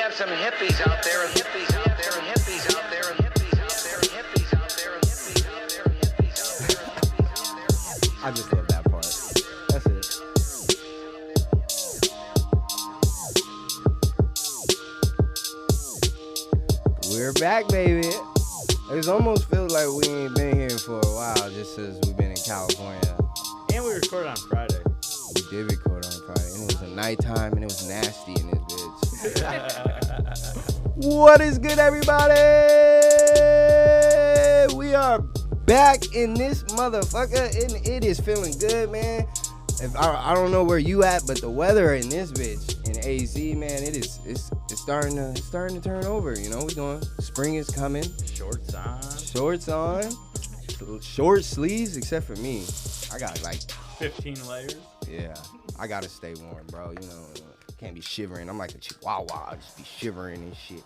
have some hippies out there, and hippies out there, and hippies out there, and hippies out there, and hippies out there, and hippies out there, and hippies out there, and hippies out there. I just love that part. That's it. We're back, baby. It's almost feels like we ain't been here for a while, just since we've been in California. And we recorded on Friday. We did record on Friday, and it was a nighttime, and it was nasty in this bitch. What is good, everybody? We are back in this motherfucker, and it is feeling good, man. I don't know where you at, but the weather in this bitch in AZ, man, it's starting to turn over. You know, spring is coming. Shorts on. Short sleeves, except for me. I got like 15 layers. Yeah, I gotta stay warm, bro. You know, can't be shivering. I'm like a chihuahua. I just be shivering and shit.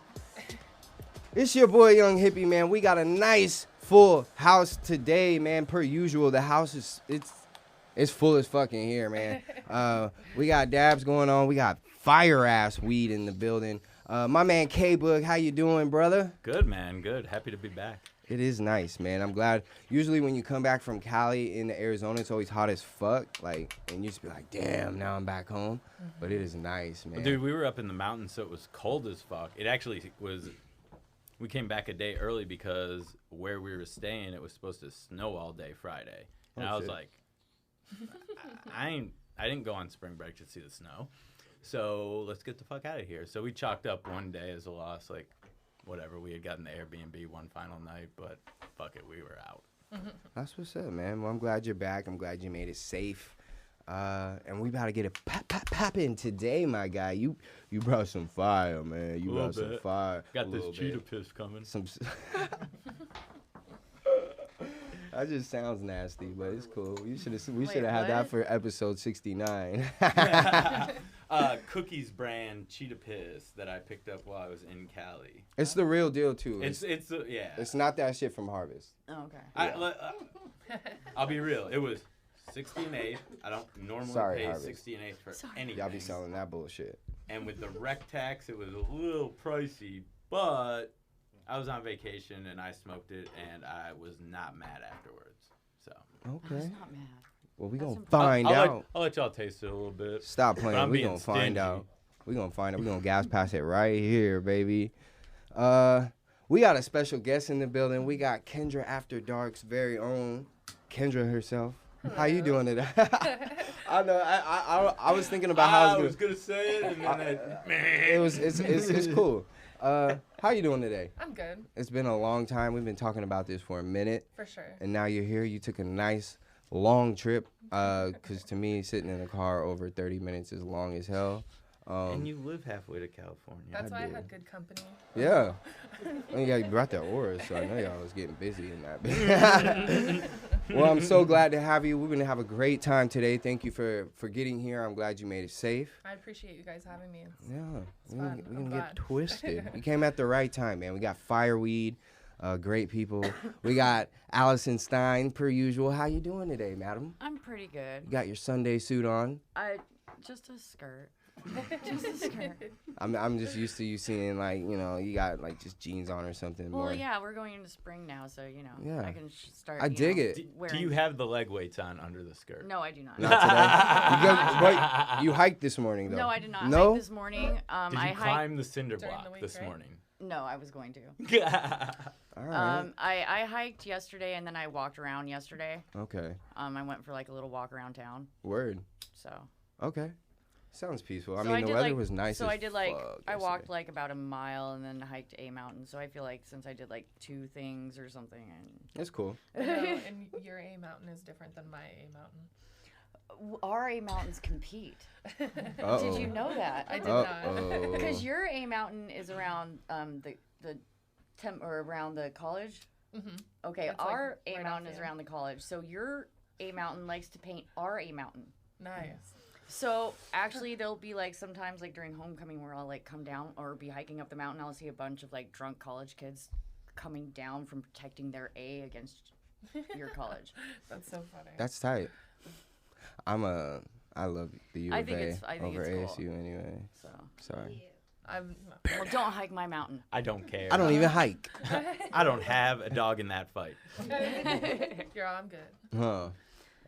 It's your boy, Young Hippie, man. We got a nice full house today, man. Per usual, the house is it's full as fucking here, man. We got dabs going on. We got fire ass weed in the building. My man K-Boog, how you doing, brother? Good, man. Good. Happy to be back. It is nice, man. I'm glad. Usually when you come back from Cali into Arizona, it's always hot as fuck. Like, and you just be like, damn, now I'm back home. Mm-hmm. But it is nice, man. Dude, we were up in the mountains, so it was cold as fuck. It actually was. We came back a day early because where we were staying, it was supposed to snow all day Friday. And I was like, I didn't go on spring break to see the snow. So let's get the fuck out of here. So we chalked up one day as a loss, like, whatever. We had gotten the Airbnb one final night, but fuck it, we were out. That's what's up, man. Well, I'm glad you're back. I'm glad you made it safe. And we about to get it poppin' today, my guy. You brought some fire, man. You brought some fire. Got this cheetah piss coming. That just sounds nasty, but it's cool. We should have had that for episode 69. Cookies brand cheetah piss that I picked up while I was in Cali. It's the real deal too. Yeah. It's not that shit from Harvest. Oh, okay. Yeah. I'll be real. It was 60 and 8. I don't normally pay Harvest. 60 and 8 for anything. Y'all be selling that bullshit. And with the rec tax, it was a little pricey, but I was on vacation and I smoked it and I was not mad afterwards. So. Okay. I was not mad. Well, we gonna find out. I'll let y'all taste it a little bit. Stop playing. We gonna find out. We gonna gas pass it right here, baby. We got a special guest in the building. We got Kendra After Dark's very own Kendra herself. Hello. How you doing today? I know. I was thinking about how I was gonna say it, and then it's cool. How you doing today? I'm good. It's been a long time. We've been talking about this for a minute. For sure. And now you're here. You took a nice long trip. Because to me, sitting in a car over 30 minutes is long as hell. And you live halfway to California. That's why I had good company. Yeah. And you brought that aura, so I know y'all was getting busy in that. Well, I'm so glad to have you. We're going to have a great time today. Thank you for getting here. I'm glad you made it safe. I appreciate you guys having me. We're going to get twisted. You came at the right time, man. We got fireweed, great people. We got Allison Stein, per usual. How you doing today, madam? I'm pretty good. You got your Sunday suit on? Just a skirt. Just a skirt. I'm just used to you seeing, like, you know, you got like just jeans on or something. Well, yeah, we're going into spring now, so I can start. I dig it. Do you have the leg weights on under the skirt? No, I do not. Not today. You hiked this morning though. No, I did not. No? Hike this morning. Did you climb the cinder block this morning? No, I was going to. All right. I hiked yesterday and then I walked around yesterday. Okay. I went for like a little walk around town. Word. So. Okay. Sounds peaceful. So I mean, the weather was nice. So as I did like fuck I walked yesterday. like about a mile and then hiked a mountain. So I feel like since I did like 2 things or something, and It's cool. And your A mountain is different than my A mountain. our A mountains compete. Uh-oh. Did you know that? I did not. Because your A mountain is around around the college. Mm-hmm. Okay, That's our like A right mountain off, is yeah. around the college. So your A mountain likes to paint our A mountain. Nice. So actually, there'll be like sometimes like during homecoming where I'll like come down or be hiking up the mountain. I'll see a bunch of like drunk college kids coming down from protecting their A against your college. That's so funny. That's tight. I love the U of A over ASU anyway. So Sorry. Well, don't hike my mountain. I don't care. I don't even hike. I don't have a dog in that fight. I'm good. Huh.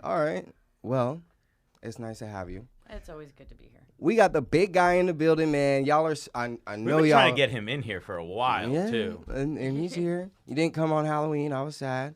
All right. Well, it's nice to have you. It's always good to be here. We got the big guy in the building, man. Y'all are. I We've know been y'all. trying to get him in here for a while too, and he's here. You didn't come on Halloween. I was sad.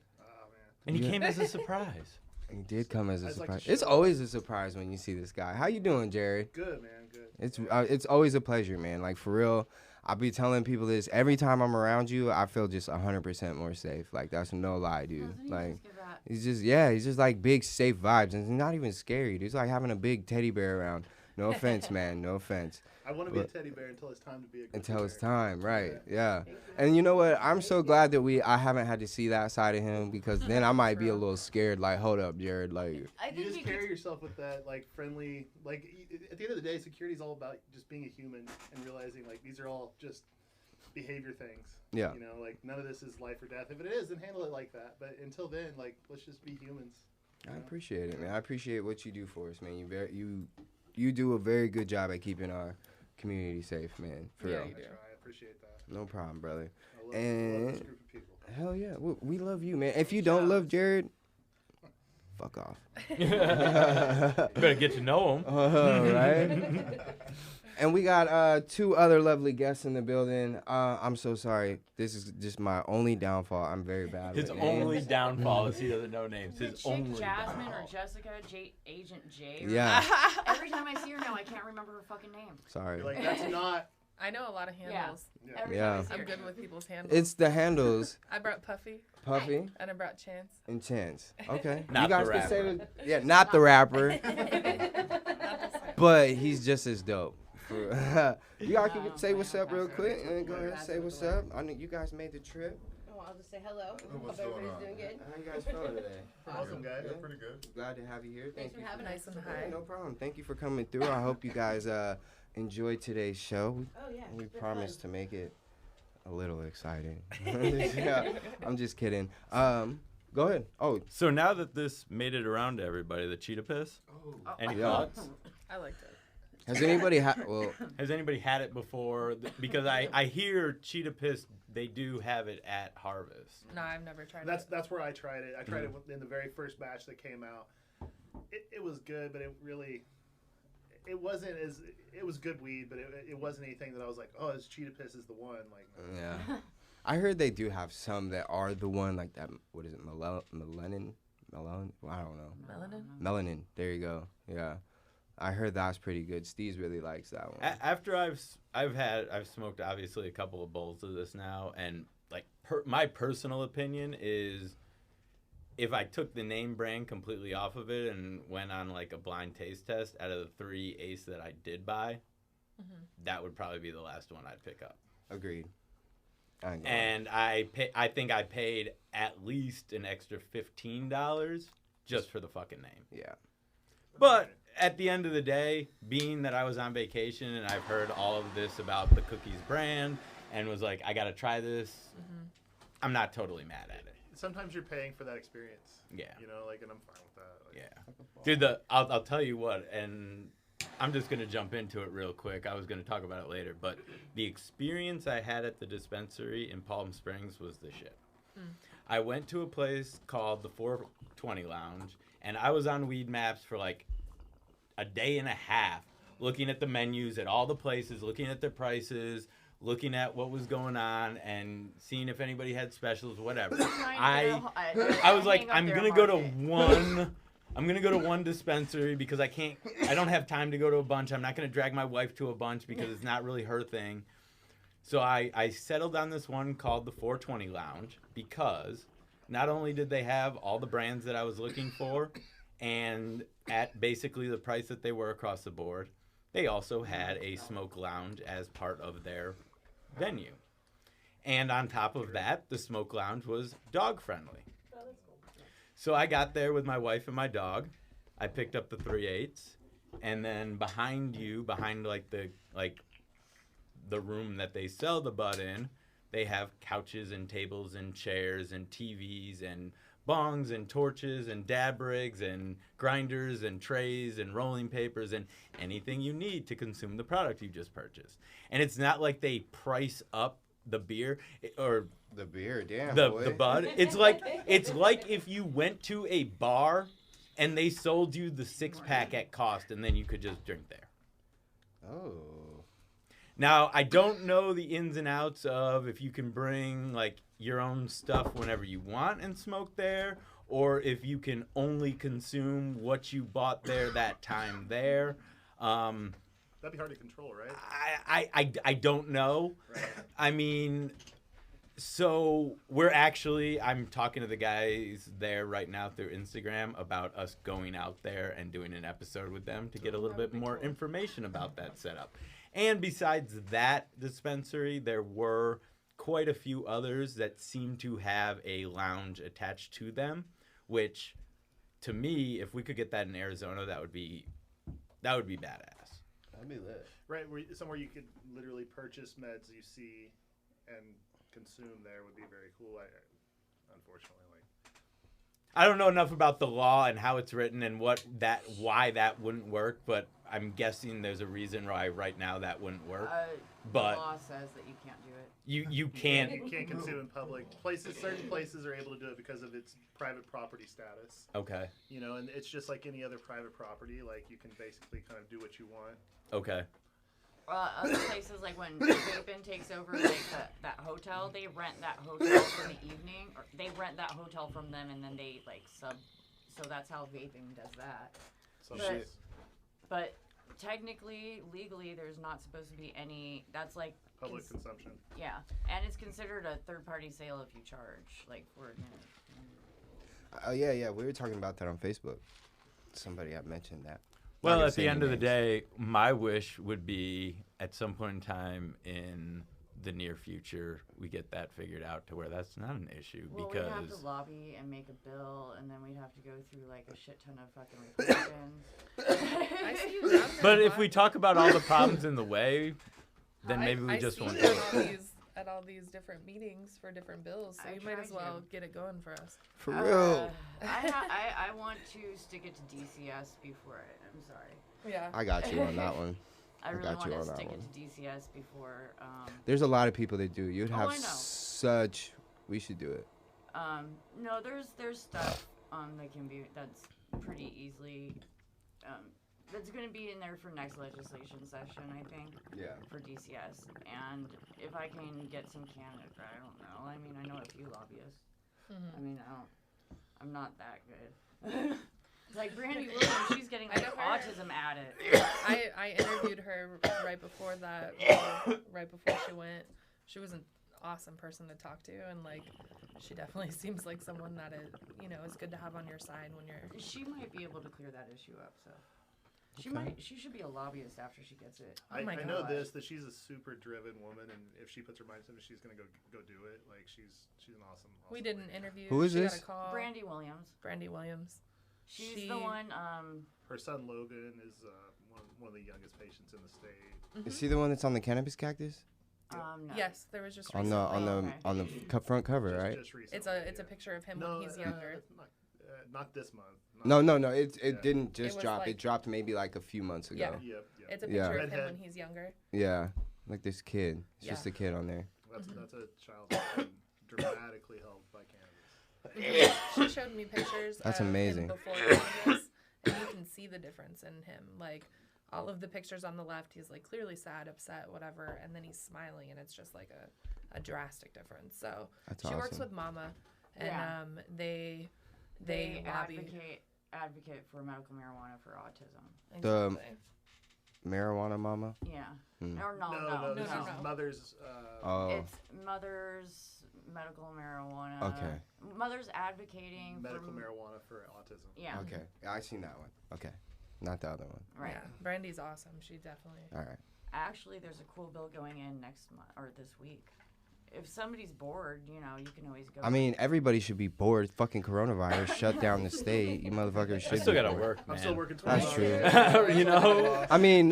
and he came as a surprise. He did come as a I'd like to surprise. show It's up. always a surprise when you see this guy. How you doing, Jared? Good, man. Good. It's always a pleasure, man. Like, for real, I'll be telling people this every time I'm around you. I feel just 100% more safe. Like, that's no lie, dude. Like, he's just like big safe vibes, and he's not even scary. He's like having a big teddy bear around. No offense, man. No offense. I want to be a teddy bear until it's time to be a. Until it's bear. time, right? Yeah. And you know what? I'm so glad that I haven't had to see that side of him, because then I might be a little scared. Like, hold up, Jared. Like, I You think just you carry could, yourself with that like friendly, like at the end of the day, security is all about just being a human and realizing like these are all just behavior things. Yeah. You know, like none of this is life or death. If it is, then handle it like that. But until then, like let's just be humans. I appreciate it, man. I appreciate what you do for us, man. You do a very good job at keeping our community safe, man. For Yeah, real. you I try. I appreciate that. No problem, brother. I love And this group of people. hell yeah, we love you, man. If you don't love Jared, fuck off. Better get to know him. Right? And we got two other lovely guests in the building. I'm so sorry. This is just my only downfall. I'm very bad His with only names. downfall is he doesn't know names. the His chick only Jasmine downfall. or Jessica, Agent J. Or Yeah. Every time I see her now, I can't remember her fucking name. Sorry. You're like that's not. I know a lot of handles. Yeah. Every Yeah. time I see I'm her. good with people's handles. It's the handles, I brought Puffy Puffy and I brought Chance. and Chance. Okay. Not you guys the can say rapper. the, yeah, not the rapper, Not the same. but he's just as dope. You guys can say what's up real quick and go ahead and say what's up. I know you guys made the trip. Oh, I'll just say hello. What's Hope going everybody's on? doing good. How you guys feeling today? Awesome, guys. Yeah. Pretty good. Glad to have you here. Thanks for having us. Nice and Yeah, high. no problem. Thank you for coming through. I hope you guys enjoyed today's show. Oh yeah. We it's been promised fun. to make it a little exciting. Yeah, I'm just kidding. Go ahead. Oh, So now that this made it around to everybody, the cheetah piss. Any Yeah. thoughts? I liked it. has anybody had? Well, Has anybody had it before? Because I hear cheetah piss. They do have it at Harvest. No, I've never tried That's where I tried it. I tried it in the very first batch that came out. It was good, but it wasn't as it was good weed, but it wasn't anything that I was like, oh, this cheetah piss is the one. Like, no. yeah. I heard they do have some that are the one, like that. What is it? Melanin? Well, I don't know. Melanin? Melanin. There you go. Yeah. I heard that's pretty good. Steve's really likes that one. After I've smoked obviously a couple of bowls of this now, and like my personal opinion is, if I took the name brand completely off of it and went on like a blind taste test, out of the 3 Ace that I did buy, that would probably be the last one I'd pick up. Agreed. I ain't gonna lie. And I think I paid at least an extra $15 just for the fucking name. Yeah. But at the end of the day, being that I was on vacation and I've heard all of this about the Cookies brand and was like, I got to try this, I'm not totally mad at it. Sometimes you're paying for that experience. Yeah. You know, like, and I'm fine with that. Like, Yeah. Dude, I'll tell you what, and I'm just going to jump into it real quick. I was going to talk about it later, but the experience I had at the dispensary in Palm Springs was the shit. I went to a place called the 420 Lounge, and I was on Weed Maps for like a day and a half, looking at the menus at all the places, looking at their prices, looking at what was going on, and seeing if anybody had specials, whatever. I was like, I'm gonna go to one dispensary because I don't have time to go to a bunch. I'm not gonna drag my wife to a bunch because it's not really her thing. So I settled on this one called the 420 Lounge because not only did they have all the brands that I was looking for and at basically the price that they were across the board, they also had a smoke lounge as part of their venue. And on top of that, the smoke lounge was dog friendly. So I got there with my wife and my dog. I picked up the 3/8, and then behind the room that they sell the bud in, they have couches and tables and chairs and TVs and bongs and torches and dab rigs and grinders and trays and rolling papers and anything you need to consume the product you just purchased. And it's not like they price up the beer or The beer, damn, the boy. bud. It's like if you went to a bar and they sold you the 6-pack at cost and then you could just drink there. Oh. Now, I don't know the ins and outs of if you can bring like your own stuff whenever you want and smoke there, or if you can only consume what you bought there that time there. That'd be hard to control, right? I don't know. Right. I mean, so I'm talking to the guys there right now through Instagram about us going out there and doing an episode with them to get a little bit more information about that setup. And besides that dispensary, there were quite a few others that seem to have a lounge attached to them, which to me, if we could get that in Arizona, that would be badass. That'd be lit. Right, somewhere you could literally purchase meds you see and consume there would be very cool. Unfortunately, I don't know enough about the law and how it's written and why that wouldn't work, but I'm guessing there's a reason why right now that wouldn't work. But the law says that you can't do it. you can't. you can't consume in public. Certain places are able to do it because of its private property status. Okay. You know, and it's just like any other private property. Like you can basically kind of do what you want. Okay. Other places, like when Vapin takes over like that hotel, they rent that hotel for the evening, or they rent that hotel from them, and then they like sub. So that's how Vaping does that. So But technically, legally, there's not supposed to be any. That's like public consumption. Yeah, and it's considered a third-party sale if you charge like for. Oh yeah, we were talking about that on Facebook. Somebody had mentioned that. Well, Not at the gonna end say of the any day, my wish would be at some point in time in the near future, we get that figured out to where that's not an issue. Well, because we'd have to lobby and make a bill, and then we'd have to go through like a shit ton of fucking Republicans. I see you down there But a if lot. we talk about all the problems in the way, then maybe we I just see won't you do at it. at all these different meetings for different bills, so I you might tried as well to. get it going for us. For real. I want to stick it to DCS before it. I'm sorry. Yeah. I got you on that one. I really got you want on to that stick one. it to DCS before. There's a lot of people that do. You'd Oh, have I know. such. We should do it. No, there's stuff that can be that's pretty easily that's going to be in there for next legislation session, I think. Yeah. For DCS, and if I can get some candidates, I don't know. I mean, I know a few lobbyists. Mm-hmm. I mean, I'm not that good. Like Brandy Williams, she's getting like autism at it. I interviewed her right before that, right before she went. She was an awesome person to talk to, and like she definitely seems like someone that is good to have on your side when you're. She might be able to clear that issue up. So she should be a lobbyist after she gets it. Oh my I know God. that she's a super driven woman, and if she puts her mind to it, she's gonna go do it. Like she's an awesome. We did an interview. Who is she this? Got a call. Brandy Williams. Brandy Williams. She's the one. Her son Logan is one of the youngest patients in the state. Is he the one that's on the cannabis cactus? No. Yes, there was just On recently. the front cover, right? Just recently, It's a picture of him when he's younger. Not this month. No. It Yeah. didn't just was drop. like- it dropped maybe like a few months ago. Yeah. Yep. It's a Yeah. picture of him Redhead. when he's younger. Yeah, like this kid. It's just Yeah. a kid on there. That's a child that's been dramatically helped by cannabis. She showed me pictures. That's of amazing. Him before cannabis, and you can see the difference in him. Like all of the pictures on the left, he's like clearly sad, upset, whatever, and then he's smiling, and it's just like a drastic difference. So That's she works awesome. with Mama, and Yeah. they They lobby. advocate for medical marijuana for autism. Exactly. Marijuana mama. Yeah. Hmm. Or no. no, This no. is mother's. Oh, It's Mother's Medical Marijuana. Okay. Mother's advocating medical for marijuana for autism. Yeah. okay. Yeah, I seen that one. Okay, not the other one. Right. Yeah, Brandy's awesome. She definitely. All right. Actually, there's a cool bill going in next month or this week. If somebody's bored, you can always go. I mean, everybody should be bored. Fucking coronavirus shut down the state. You motherfuckers should. I still be gotta bored. work, I'm man. still working 12 That's hours. true. You know? I mean,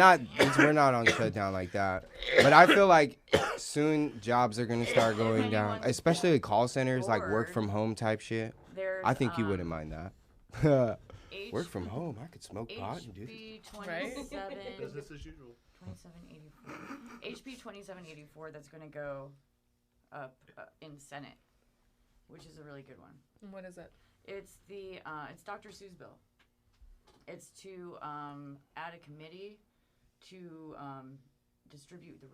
we're not on shutdown like that, but I feel like soon jobs are gonna start going down, especially the call centers, like work from home type shit. There's, I think you wouldn't mind that. Work from home. I could smoke pot and do this. HB Right? 27. Business as usual. 2784. HB 2784. That's going to go up in Senate, which is a really good one. And what is it? It's it's Dr. Seuss bill. It's to add a committee to distribute to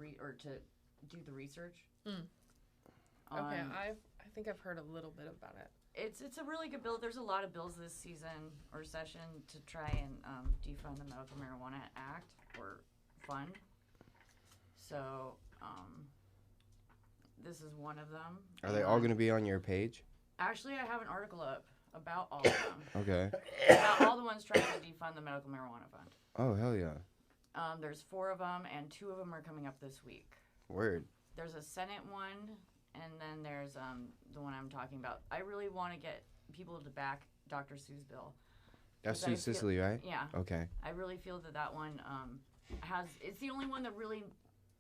do the research. Okay, I think I've heard a little bit about it. It's a really good bill. There's a lot of bills this season or session to try and defund the Medical Marijuana Act or fund. So this is one of them. Are they all going to be on your page? Actually, I have an article up about all of them. Okay. About all the ones trying to defund the Medical Marijuana Fund. Oh, hell yeah. There's 4 of them, and 2 of them are coming up this week. Word. There's a Senate one, and then there's the one I'm talking about. I really want to get people to back Dr. Seuss bill. That's 'Cause I Sue feel- Sicily, right? Yeah. Okay. I really feel that one it's the only one that really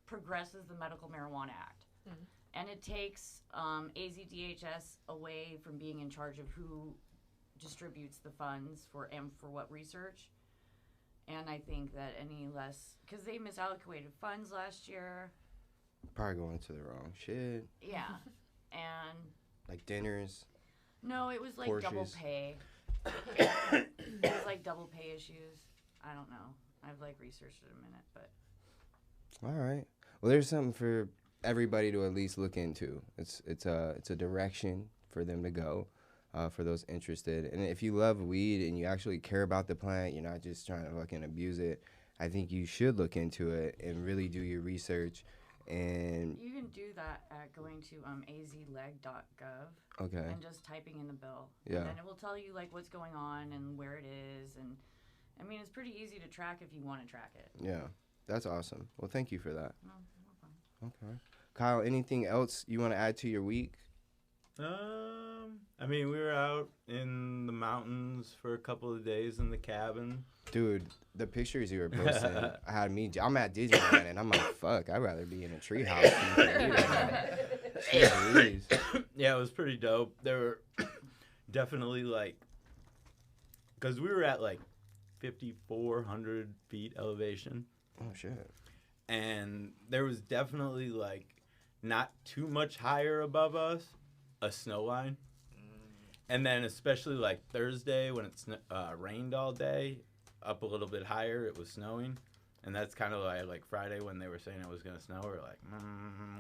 progresses the Medical Marijuana Act. And it takes AZDHS away from being in charge of who distributes the funds for what research. And I think that any less, because they misallocated funds last year. Probably going to the wrong shit. Yeah. And Like dinners. no, it was like double Porsches. pay. It was like double pay issues. I don't know. I've like researched it a minute, but All right. Well, there's something for everybody to at least look into. It's a direction for them to go, for those interested. And if you love weed and you actually care about the plant, you're not just trying to fucking abuse it. I think you should look into it and really do your research. And you can do that at going to azleg.gov okay, and just typing in the bill. Yeah. And it will tell you like what's going on and where it is, and I mean it's pretty easy to track if you want to track it. yeah, that's awesome. Well, thank you for that. No problem. Okay, Kyle, anything else you want to add to your week? I mean, we were out in the mountains for a couple of days in the cabin. Dude, the pictures you were posting had me. I'm at Disneyland and I'm like, fuck, I'd rather be in a treehouse. Yeah, it was pretty dope. There were definitely like, because we were at like 5,400 feet elevation. Oh shit. And there was definitely like not too much higher above us, a snow line. And then especially like Thursday when it rained all day, up a little bit higher, it was snowing. And that's kind of like Friday when they were saying it was going to snow. We were like,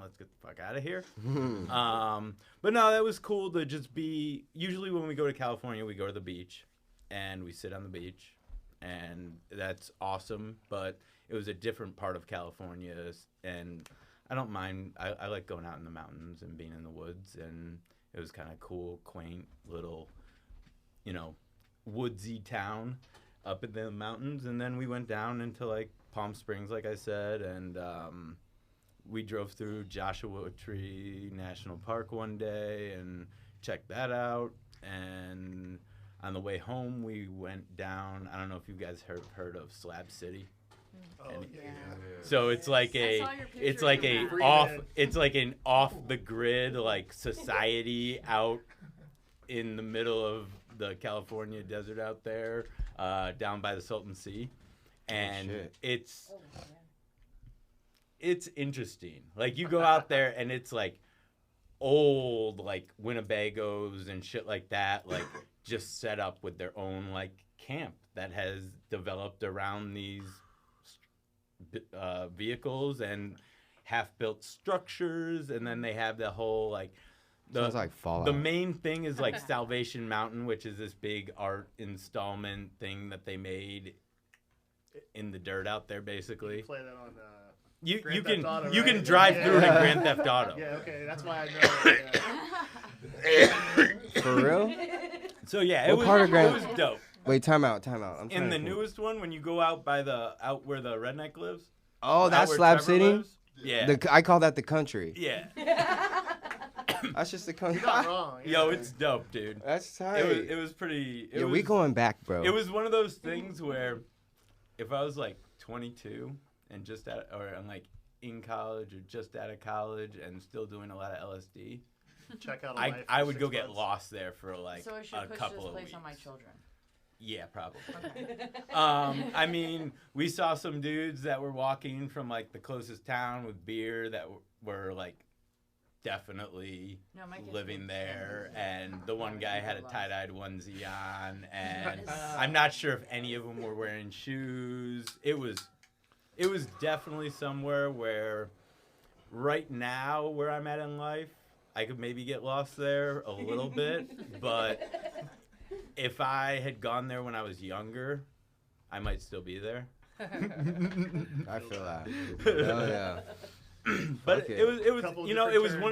let's get the fuck out of here. But no, that was cool to just be, usually when we go to California, we go to the beach and we sit on the beach. And that's awesome. But it was a different part of California. And I don't mind. I like going out in the mountains and being in the woods. And it was kind of cool, quaint, little, woodsy town up in the mountains. And then we went down into like Palm Springs, like I said, and we drove through Joshua Tree National Park one day and checked that out. And on the way home, we went down. I don't know if you guys have heard of Slab City. Oh, yeah. So it's like an off the grid like society out in the middle of the California desert out there, down by the Salton Sea. And it's interesting. Like you go out there and it's like old like Winnebagos and shit like that, like just set up with their own like camp that has developed around these vehicles and half-built structures, and then they have the whole like Sounds like Fallout. the main thing is like Salvation Mountain, which is this big art installment thing that they made in the dirt out there, basically. Play that on. You Grand can Theft Auto, you right? can drive through it in Yeah. Grand Theft Auto. Yeah, okay, that's why I know. For real? So yeah, What part of it Grand- was dope. Wait, time out. I'm In trying the to think. newest one, when you go out where the redneck lives. Oh, out that's where Slab Trevor City? lives, Yeah. I call that the country. Yeah. That's just the country. You're not wrong. Yo, yeah. it's dope, dude. That's tight. It was pretty. Yeah, we going back, bro. It was one of those things where, if I was like 22 and I'm like in college or just out of college and still doing a lot of LSD, check out a life. I for would 6 go get months. lost there for like So I should a push couple this of place weeks. on my children. Yeah, probably. Okay. I mean, we saw some dudes that were walking from like the closest town with beer that were like definitely No, my kids living would there, stand and the one would guy be had a lost. tie-dyed onesie on, and Nice. I'm not sure if any of them were wearing shoes. It was definitely somewhere where right now where I'm at in life, I could maybe get lost there a little bit, but if I had gone there when I was younger, I might still be there. I feel that. Hell yeah. But Okay. it was Couple you know, it different was turns.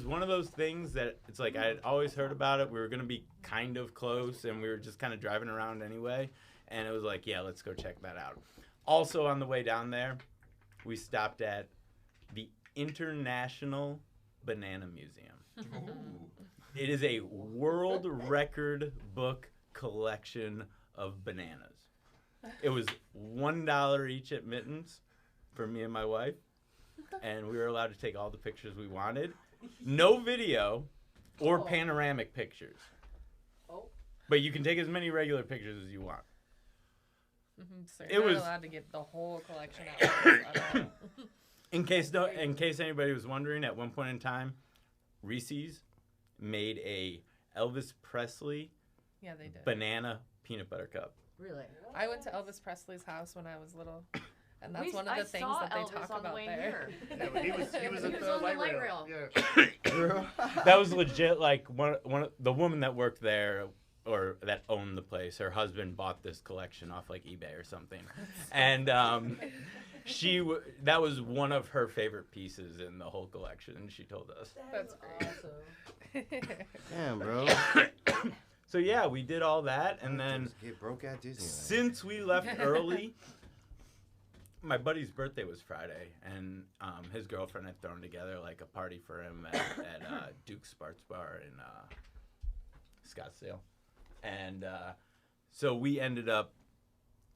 one of those things that it's like I had always heard about it. We were gonna be kind of close, and we were just kind of driving around anyway, and it was like, yeah, let's go check that out. Also on the way down there, we stopped at the International Banana Museum. It is a world record book collection of bananas. It was $1 each admittance for me and my wife, and we were allowed to take all the pictures we wanted. No video or panoramic pictures. Oh. But you can take as many regular pictures as you want. So It you're not was- allowed to get the whole collection out at all. In case anybody was wondering, at one point in time, Reese's made a Elvis Presley Yeah, they did. banana peanut butter cup. Really? I went to Elvis Presley's house when I was little, and that's one of I the things saw that they Elvis talk on the about way there. here. Yeah, but he was He at was the on the light light rail. rail. Yeah. That was legit. Like one of the woman that worked there or that owned the place, her husband bought this collection off like eBay or something, and that was one of her favorite pieces in the whole collection. She told us. That's great. Awesome. Damn, bro. So yeah, we did all that, and then Just get broke at Disneyland. since we left early, my buddy's birthday was Friday, and his girlfriend had thrown together like a party for him at Duke's Sports Bar in Scottsdale, and so we ended up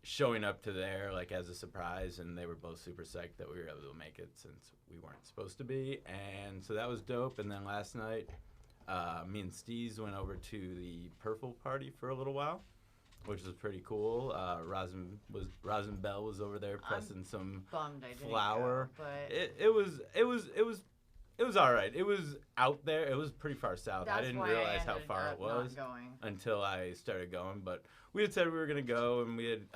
showing up to there like as a surprise, and they were both super psyched that we were able to make it since we weren't supposed to be, and so that was dope. And then last night, me and Steez went over to the Purple party for a little while, which was pretty cool. Rosin Bell was over there pressing some Bummed I didn't flour. go, but It was all right. It was out there. It was pretty far south. I that's didn't why realize I how ended far up it was Not going. until I started going. But we had said we were gonna go, and we had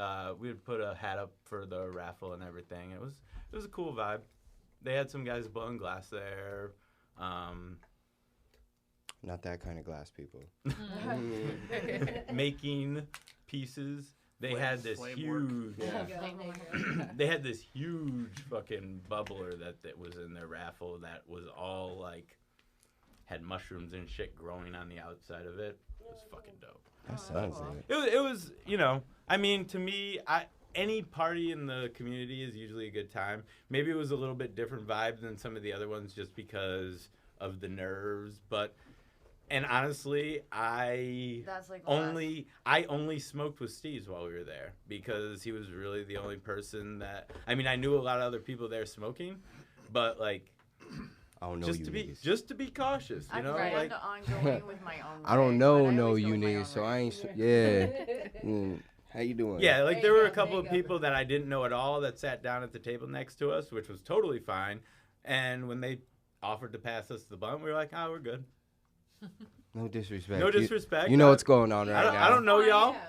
put a hat up for the raffle and everything. It was a cool vibe. They had some guys blowing glass there. Not that kind of glass, people. Making pieces. They had this Flame work. huge. They had this huge fucking bubbler that was in their raffle that was all like had mushrooms and shit growing on the outside of it. It was fucking dope. That sounds like It was you know, I mean, to me, any party in the community is usually a good time. Maybe it was a little bit different vibe than some of the other ones just because of the nerves, but and honestly, That's like the I only smoked with Steve's while we were there because he was really the only person that I mean, I knew a lot of other people there smoking, but like I don't know just you to be niggas. just to be cautious, you I've know, planned like on going with my own. I don't rig, know but I no always go you with my own niggas, so rig. I ain't. Yeah. How you doing? yeah, like There there you were a go, couple there of you go. people that I didn't know at all that sat down at the table next to us, which was totally fine. And when they offered to pass us the blunt, we were like, "Oh, we're good." No disrespect. No disrespect. You know what's going on right now. I don't know Oh, y'all. yeah.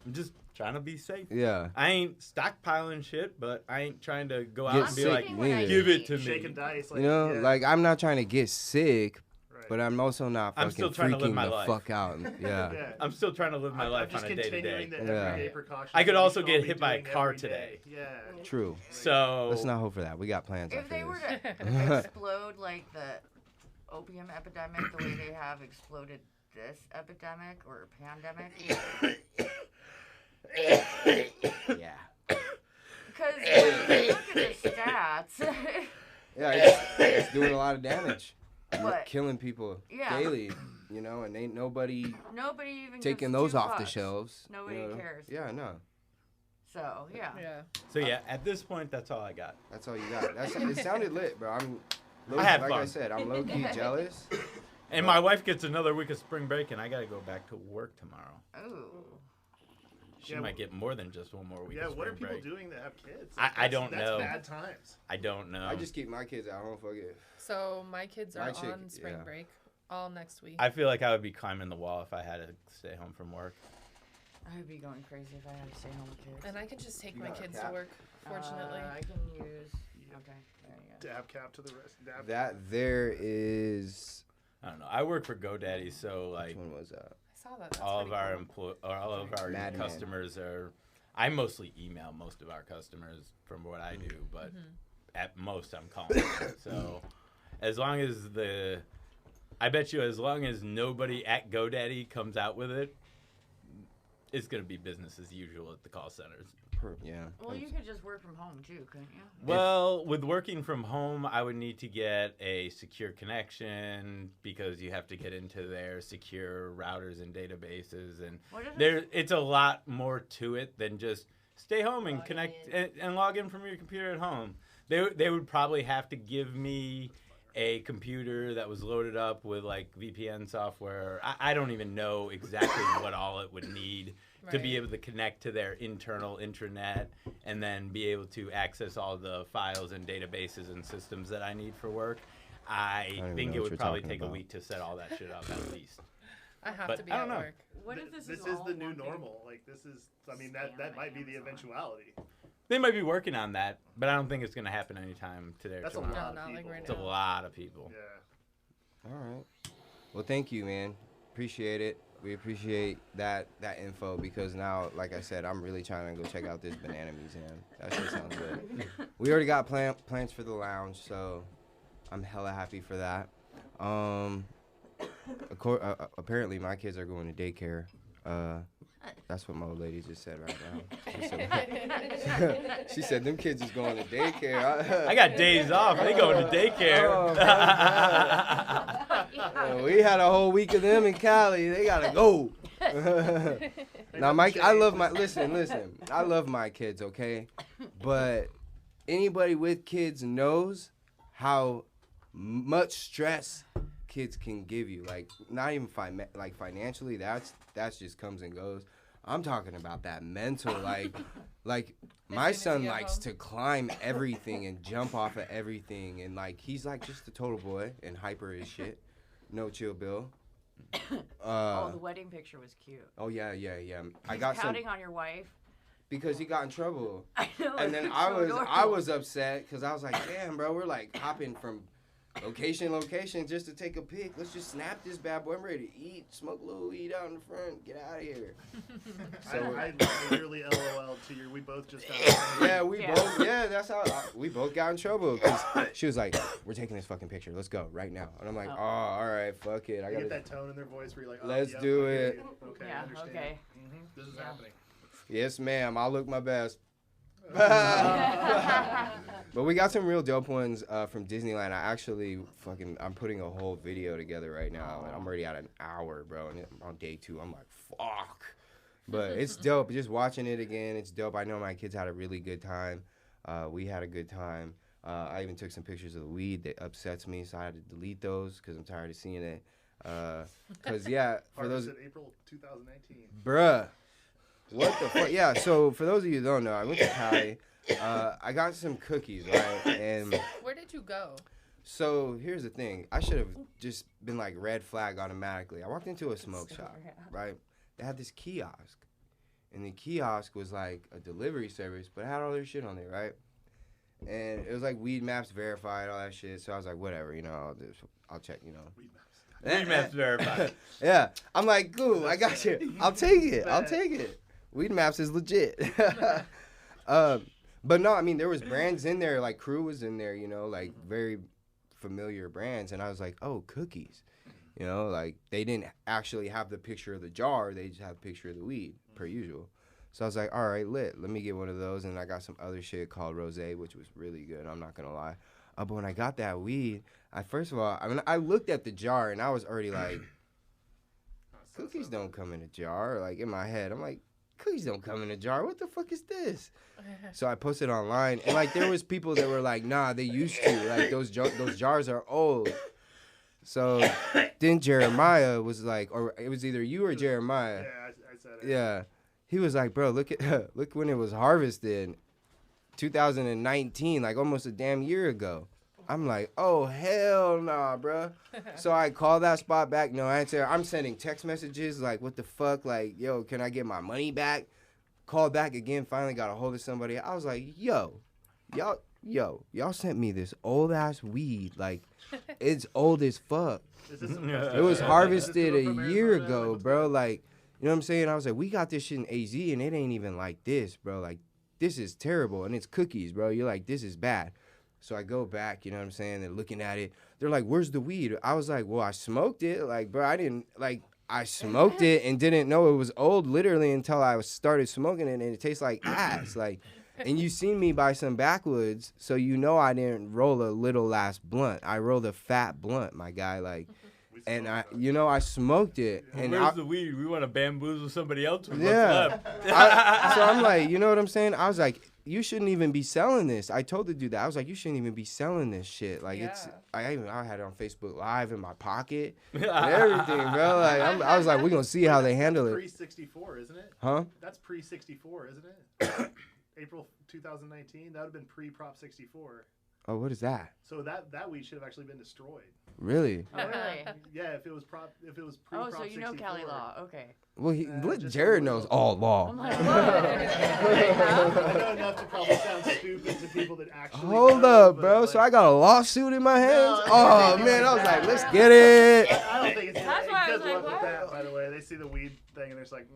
I'm just trying to be safe. Yeah. I ain't stockpiling shit, but I ain't trying to go out Get and be sick like, neither. give it to me. Shaking dice. Like, You know, yeah, like I'm not trying to get sick, right. but I'm also not I'm fucking still trying to live freaking my the life. fuck out. Yeah. Yeah. I'm still trying to live my I'm life just on a day to day. continuing the Yeah. everyday precautions I could that we also should get all be hit by a doing car every day. today. Yeah. True. So Let's not hope for that. We got plans If after they were this. to explode like the opium epidemic, the way they have exploded this epidemic or pandemic, Yeah. because when you look at the stats, Yeah, it's doing a lot of damage. What? Killing people Yeah. daily, you know, and ain't nobody nobody even taking gives those two off the fucks. shelves. Nobody you know? cares. Yeah, no. So yeah. Yeah. yeah, at this point, that's all I got. That's all you got. It sounded lit, bro. Low, I had like fun. I said, I'm low key jealous. And my wife gets another week of spring break, and I got to go back to work tomorrow. Ooh. She Yeah, might get more than just one more week Yeah, of what are spring people break. doing that have kids? I don't know. That's bad times. I don't know. I just keep my kids at home. Fuck it. So my kids are My chick- on spring yeah. break all next week. I feel like I would be climbing the wall if I had to stay home from work. I would be going crazy if I had to stay home with kids. And I could just take You my got a kids cat? to work, fortunately. I can use. Okay, there you go. Dab cap to the wrist. Dab. That there is. I don't know. I work for GoDaddy, so Which like one was that? I saw that. That's all of pretty our cool. all of our Madman. customers are. I mostly email most of our customers from what I do, but at most I'm calling. So as long as I bet you as long as nobody at GoDaddy comes out with it, it's gonna be business as usual at the call centers. Yeah. Well, you could just work from home too, couldn't you? Well, with working from home, I would need to get a secure connection because you have to get into their secure routers and databases, and What if it's a lot more to it than just stay home and connect and log in from your computer at home. They would probably have to give me a computer that was loaded up with like VPN software. I don't even know exactly what all it would need to be Right. able to connect to their internal intranet and then be able to access all the files and databases and systems that I need for work. I don't even think know it what would you're probably talking take a about. week to set all that shit up at least. I have But to be I at don't know. work. What if this This is is all the new one big- normal. Like this is. I mean that Scam might be the Amazon. eventuality. They might be working on that, but I don't think it's going to happen anytime today or That's a tomorrow. lot No, of not like people. right It's a now. lot of people. Yeah. All right. Well, thank you, man. Appreciate it. We appreciate that info because now, like I said, I'm really trying to go check out this banana museum. That shit sounds good. We already got plans for the lounge, so I'm hella happy for that. Apparently, my kids are going to daycare. That's what my old lady just said right now. She said them kids is going to daycare. I got days off. They going to daycare. We had a whole week of them in Cali. They gotta go. Now, Mike, I love my listen. I love my kids, okay? But anybody with kids knows how much stress kids can give you. Like, not even financially. That's just comes and goes. I'm talking about that mental, like my soon as son you get likes home. to climb everything and jump off of everything, and like he's like just a total boy and hyper as shit. No chill, Bill. Oh, the wedding picture was cute. Oh yeah. I He's got some pouting on your wife. because he got in trouble, I know. and then it's I so was adorable. upset because I was like, damn, bro, we're like hopping from location just to take a pic. Let's just snap this bad boy. I'm ready to eat, smoke a little weed out in the front, get out of here. I literally LOL to your. We both just got. Yeah, Yeah. that's how we both got in trouble because she was like, we're taking this fucking picture. Let's go right now. And I'm like, Oh. oh, all right, fuck it. I You gotta. get that tone in their voice where you're like, oh, Let's yep, do okay, it. Okay, Yeah, I understand. okay. This is Yeah. happening. Yes, ma'am. I'll look my best. But we got some real dope ones from Disneyland. I'm putting a whole video together right now, and I'm already at an hour, bro. And on day 2, I'm like, fuck. But it's dope. Just watching it again, it's dope. I know my kids had a really good time. We had a good time. I even took some pictures of the weed that upsets me, so I had to delete those because I'm tired of seeing it. Because, yeah, for those... Harvested April 2019. Bruh. What the fuck? Yeah, so for those of you who don't know, I went to Cali. I got some cookies, right? And Where did you go? so here's the thing. I should have just been like red flag automatically. I walked into a smoke shop, right? They had this kiosk. And the kiosk was like a delivery service, but it had all their shit on there, right? And it was like Weed Maps verified, all that shit. So I was like, whatever, I'll check, Weed maps. Weed Maps verified. Yeah. I'm like, cool, I got you. I'll take it. Weed Maps is legit. But no, I mean, there was brands in there, like Crew was in there, like very familiar brands. And I was like, oh, cookies. Like they didn't actually have the picture of the jar. They just have a picture of the weed, per usual. So I was like, all right, lit. Let me get one of those. And I got some other shit called Rosé, which was really good. I'm not going to lie. But when I got that weed, first of all, I looked at the jar and I was already like, cookies don't come in a jar. Like in my head, I'm like, cookies don't come in a jar. What the fuck is this? So I posted online, and like there was people that were like, nah, they used to. Like those jars are old. So then Jeremiah was like, or it was either you or Jeremiah. Yeah, I said it. Yeah. He was like, bro, look when it was harvested. 2019, like almost a damn year ago. I'm like, oh, hell nah, bro. So I call that spot back, no answer. I'm sending text messages like, what the fuck? Like, yo, can I get my money back? Called back again, finally got a hold of somebody. I was like, y'all sent me this old-ass weed. Like, it's old as fuck. Is this It was harvested a year ago, bro. Like, you know what I'm saying? I was like, we got this shit in AZ, and it ain't even like this, bro. Like, this is terrible, and it's cookies, bro. You're like, this is bad. So I go back, you know what I'm saying? They're looking at it. They're like, where's the weed? I was like, well, I smoked it. Like, bro, I smoked it and didn't know it was old literally until I started smoking it, and it tastes like ass. Like, and you seen me buy some backwoods, so you know I didn't roll a little last blunt. I rolled a fat blunt, my guy. Like, and I smoked it. And Where's the weed? We want to bamboozle somebody else with yeah. what's left. So I'm like, you know what I'm saying? I was like, you shouldn't even be selling this. I told the dude that. I was like, you shouldn't even be selling this shit. Like, I had it on Facebook Live in my pocket and everything, bro. Like, I was like, we're going to see how they handle it. Pre-64, isn't it? Huh? That's pre-64, isn't it? April 2019. That would have been pre-Prop 64. Oh, what is that? So that weed should have actually been destroyed. Really? Oh, really? Yeah, if it was pre-Prop Oh, so you know 64. Cali law. Okay. Well, Just Jared a little. knows all law. I'm like, I know enough to probably sound stupid to people that actually Hold know, up, but, bro. like, So I got a lawsuit in my hands? No, Oh, no, man. no, I was no. like, let's get it. I don't think it's That's why I was good like, luck with what? that, by the way. They see the weed thing and they're just like,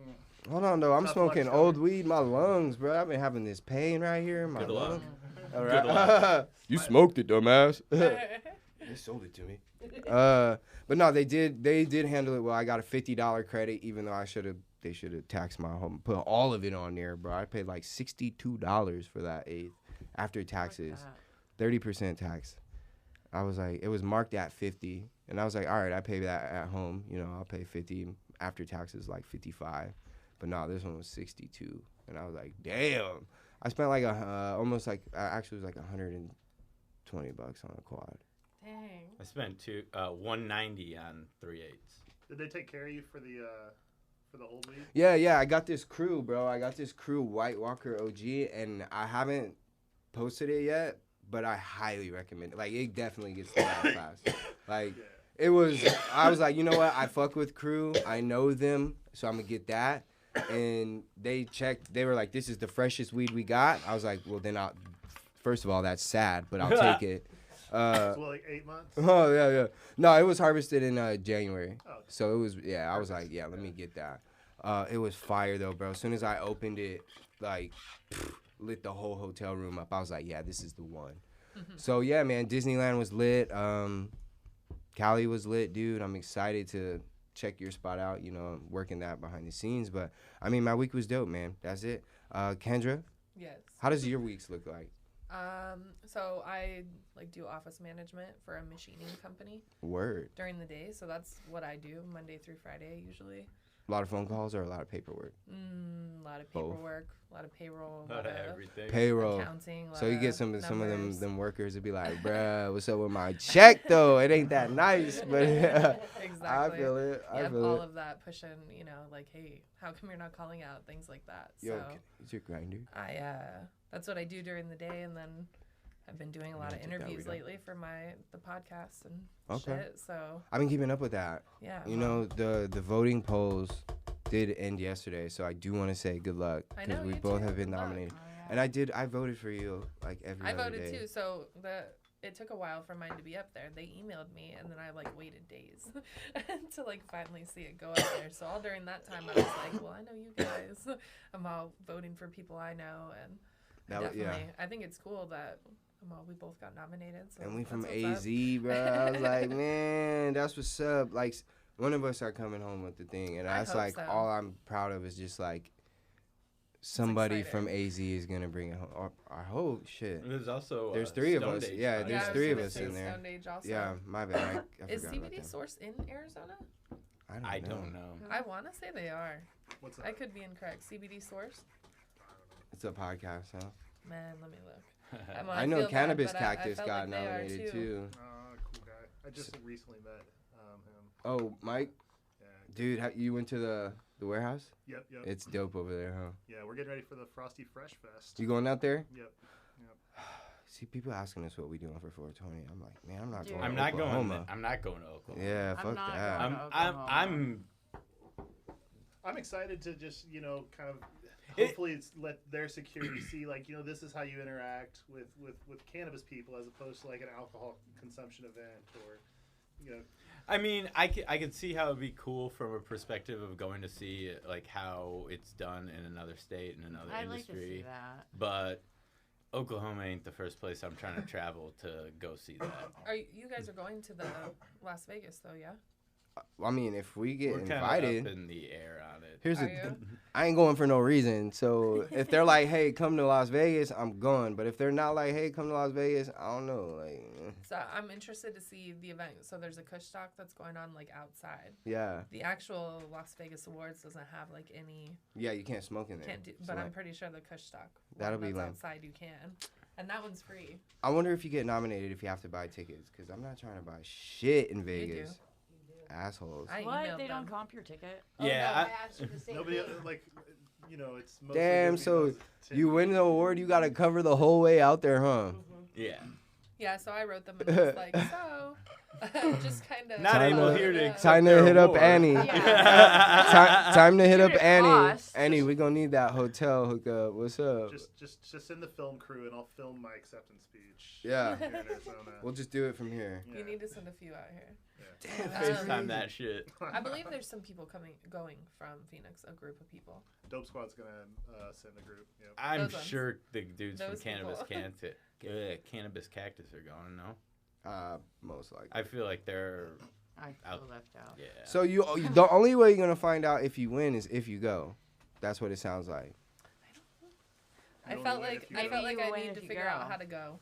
Hold on, though. I'm Tough smoking luck, old Joey. weed. My lungs, bro. I've been having this pain right here in my Good luck. lungs. All Good right. luck. You smoked it, dumbass. They sold it to me. But no, they did handle it well. I got a $50 credit, even though they should have taxed my home, put all of it on there, bro. I paid like $62 for that eighth after taxes, 30% tax. I was like, it was marked at 50, and I was like, all right, I pay that at home. You know, I'll pay 50 after taxes, like 55. But no, this one was 62, and I was like, damn. I spent like actually it was like $120 on a quad. Dang. I spent $190 on 3/8. did they take care of you for the old weed? Yeah, I got this crew, bro. I got this crew, White Walker OG, and I haven't posted it yet, but I highly recommend it. Like, it definitely gets to that class. Like, I was like, you know what? I fuck with crew. I know them, so I'm going to get that. And they checked. They were like, this is the freshest weed we got. I was like, well, then first of all, that's sad, but I'll take it. So like 8 months? Oh, yeah. No, it was harvested in January. Oh. So it was, I was like, yeah, let me get that. It was fire, though, bro. As soon as I opened it, like, lit the whole hotel room up. I was like, yeah, this is the one. So, yeah, man, Disneyland was lit. Cali was lit, dude. I'm excited to check your spot out, you know, working that behind the scenes. But, I mean, my week was dope, man. That's it. Kendra, Yes. how does your weeks look like? So I do office management for a machining company Word. during the day. So that's what I do Monday through Friday usually. A lot of phone calls or a lot of paperwork? A lot of Both. paperwork, a lot of payroll, a Not lot of everything. Payroll. accounting. So you get some of numbers. them workers to be like, bruh, what's up with my check though? It ain't that nice, but Exactly. I feel it. I Yep, feel all it. of that pushing, like, hey, how come you're not calling out, things like that. Yo, So it's your grinder. that's what I do during the day, and then I've been doing a lot of take that interviews weed out. lately for the podcast and Okay. shit. So I've been keeping up with that. yeah, You know, the voting polls did end yesterday, so I do want to say good luck I because know, we you both too. have been Good luck. nominated. And I voted for you like every I other voted day. too. So it took a while for mine to be up there. They emailed me, and then I waited days to finally see it go up there. So all during that time, I was like, well, I know you guys. I'm all voting for people I know, and I think it's cool that we both got nominated. So And we that's from what's up. AZ, bro. I was like, man, that's what's up. Like, one of us are coming home with the thing, and I that's hope like so. all I'm proud of is just like somebody exciting. from AZ is gonna bring it home. Or, I hope shit. And there's also There's three of Stone us. Age Yeah, podcast. there's I was three of gonna us say in there. Stone Age also. Yeah, my bad. I Is forgot about CBD that. sourced in Arizona? I don't know. I want to say they are. What's that? I could be incorrect. CBD source? It's a podcast, huh? Man, let me look. I know feel bad, Cannabis but I Cactus felt got like they are nominated too. Cool guy. I just recently met him. Oh, Mike, Yeah. dude, you went to the warehouse? Yep. It's dope over there, huh? Yeah, we're getting ready for the Frosty Fresh Fest. You going out there? Yep. See, people asking us what we doing for 420. I'm like, man, I'm not Dude. going. I'm to not Oklahoma. going. I'm not going to Oklahoma. Yeah, I'm fuck not that. going. I'm excited to just, kind of It- hopefully let their security see, like, this is how you interact with cannabis people as opposed to like an alcohol consumption event or, I mean, I could see how it'd be cool from a perspective of going to see like how it's done in another state and another I'd like to industry. see that. But Oklahoma ain't the first place I'm trying to travel to go see that. You guys are going to the Las Vegas though, yeah? I mean, if we get We're kind invited, of up in the air on it. here's Are the. you? I ain't going for no reason. So if they're like, "Hey, come to Las Vegas," I'm going. But if they're not like, "Hey, come to Las Vegas," I don't know. Like, So I'm interested to see the event. So there's a Kush talk that's going on like outside. yeah, The actual Las Vegas Awards doesn't have like any. yeah, you can't smoke in there. Can't do, So, but I'm like, pretty sure the Kush talk. That'll be that's lame. outside. You can, and that one's free. I wonder if you get nominated if you have to buy tickets, because I'm not trying to buy shit in do. Vegas. Assholes. I What? emailed They them. don't comp your ticket? Yeah, I I- asked you the same nobody, thing. like, it's mostly Damn, gonna be so those you 10 win the award, you gotta cover the whole way out there, huh? Yeah. Yeah, so I wrote them and was like, so, just kind of. Not Time able to- here to accept Time to their hit up award. Annie. Yeah. Time to hit Dude, up it Annie. costs. Annie, we gonna need that hotel hookup. What's up? Just send the film crew and I'll film my acceptance speech. Yeah. Here in Arizona. We'll just do it from here. You need to send a few out here. FaceTime that shit. I believe there's some people going from Phoenix, a group of people. Dope Squad's gonna send a group. Yep. I'm Those ones. sure the dudes from Those Cannabis people. Cannabis Cactus are going. No, Most likely. I feel like they're I Out. feel left out. yeah. So the only way you're gonna find out if you win is if you go. That's what it sounds like. I You felt only win like if you I go. felt Maybe like you I win need if to you figure out go. how to go.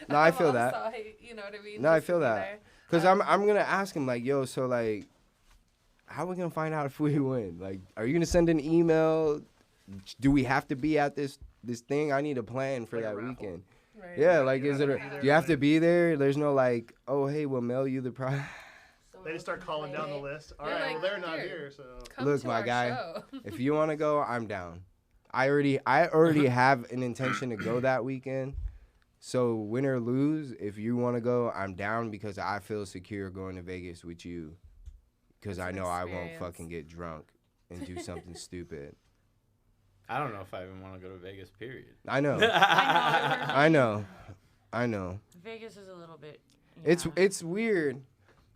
No, I I'm feel on that. site, you know what I mean? No, I Just to feel be that. there. Cause I'm gonna ask him like, yo, so like, how are we gonna find out if we win? Like, are you gonna send an email? Do we have to be at this thing? I need a plan for Like a that raffle. weekend. Right. Yeah, like, You is have it? to be there, Do you have to like- be there? There's no like, oh hey, we'll mail you the prize. They just start calling down the list. All They're right, like, well they're not "Here, here, so Come Look, to my our guy, show. If you want to go, I'm down. I already have an intention to go that weekend. So win or lose, if you want to go, I'm down because I feel secure going to Vegas with you. Because It's I an know I won't experience. fucking get drunk and do something stupid. I don't know if I even want to go to Vegas. Period. I know. I I know. I know. Vegas is a little bit. It's weird,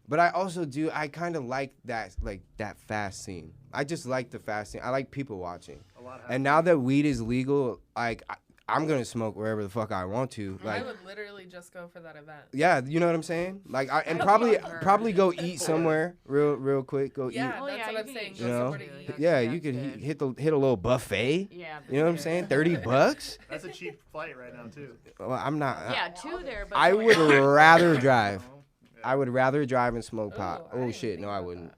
but I also do. I kind of like that fast scene. I just like the fast scene. I like people watching. a lot happens. And now that weed is legal, like I'm gonna smoke wherever the fuck I want to. I Like, would literally just go for that event. yeah, you know what I'm saying? Like, and I probably love her. probably go eat somewhere real quick. Go Yeah, Oh, that's yeah, what you I'm could saying. eat Go You know? somewhere to Yeah. eat. eat. Yeah, you That's could good. hit a little buffet. Yeah. You know what I'm saying? $30. That's a cheap flight right now too. Well, I'm not. Yeah, two there, but. I only would one. rather drive. Oh, yeah. I would rather drive and smoke Ooh, pot. I Oh didn't shit, think no, I about wouldn't.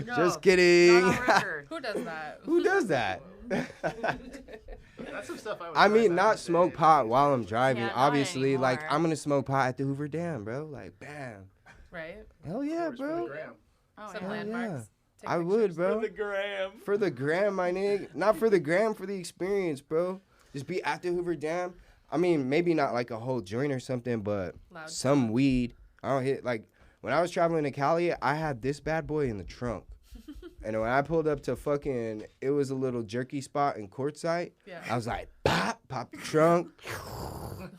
No, Just kidding. Not on record. Who does that? Who does that? That's some stuff I would I try mean, back in not the smoke day, pot but- while I'm driving. Yeah, not Obviously, like anymore. I'm gonna smoke pot at the Hoover Dam, bro. Like, bam. Right? Hell yeah, Of course, for the bro. gram. Oh, Some yeah. landmarks. Take I would, pictures. bro. gram. For the gram, my nigga. Not for the gram, for the experience, bro. Just be at the Hoover Dam. I mean, maybe not like a whole joint or something, but Loud some talk. weed. I don't hit like when I was traveling to Cali, I had this bad boy in the trunk. And when I pulled up to fucking, it was a little jerky spot in Quartzsite. Yeah. I was like, pop the trunk,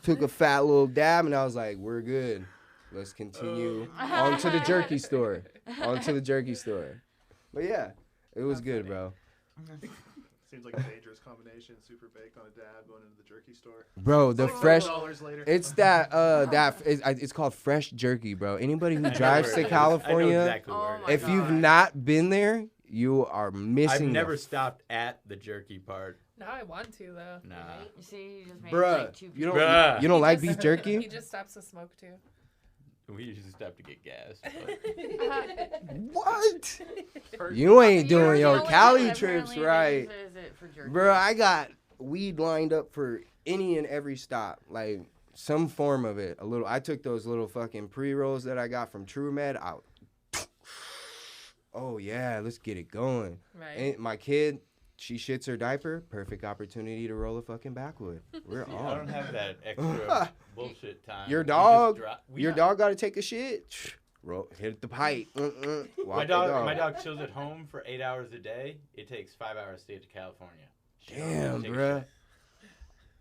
took a fat little dab, and I was like, we're good. Let's continue on to the jerky store. On to the jerky store. But yeah, it was That's good, funny. bro. Seems like a dangerous combination. Super baked on a dab, going into the jerky store. Bro, the $12 fresh. later. It's it's called fresh jerky, bro. Anybody who I know drives where to it is. I know California, exactly where Oh it my is. if you've God. not been there, you are missing. I've never the stopped at the jerky part. Now I want to though. Nah. You see, you just made Bruh, like two you don't Bruh. you don't He like just- beef jerky? He just stops to smoke too. We just have to get gas. but- What? First- You ain't You doing already your know what Cali it is. trips Apparently right. they use it for jerky. Bro, I got weed lined up for any and every stop. Like, some form of it. I took those little fucking pre-rolls that I got from TrueMed out. Oh, yeah, let's get it going. Right. And my kid, she shits her diaper. Perfect opportunity to roll a fucking backwood. We're I on. don't have that extra bullshit time. Your We just dog, we your got- dog got to take a shit. Hit the pipe. Walk My the my dog chills at home for 8 hours a day. It takes 5 hours to get to California. She don't Damn, take a bruh. shit.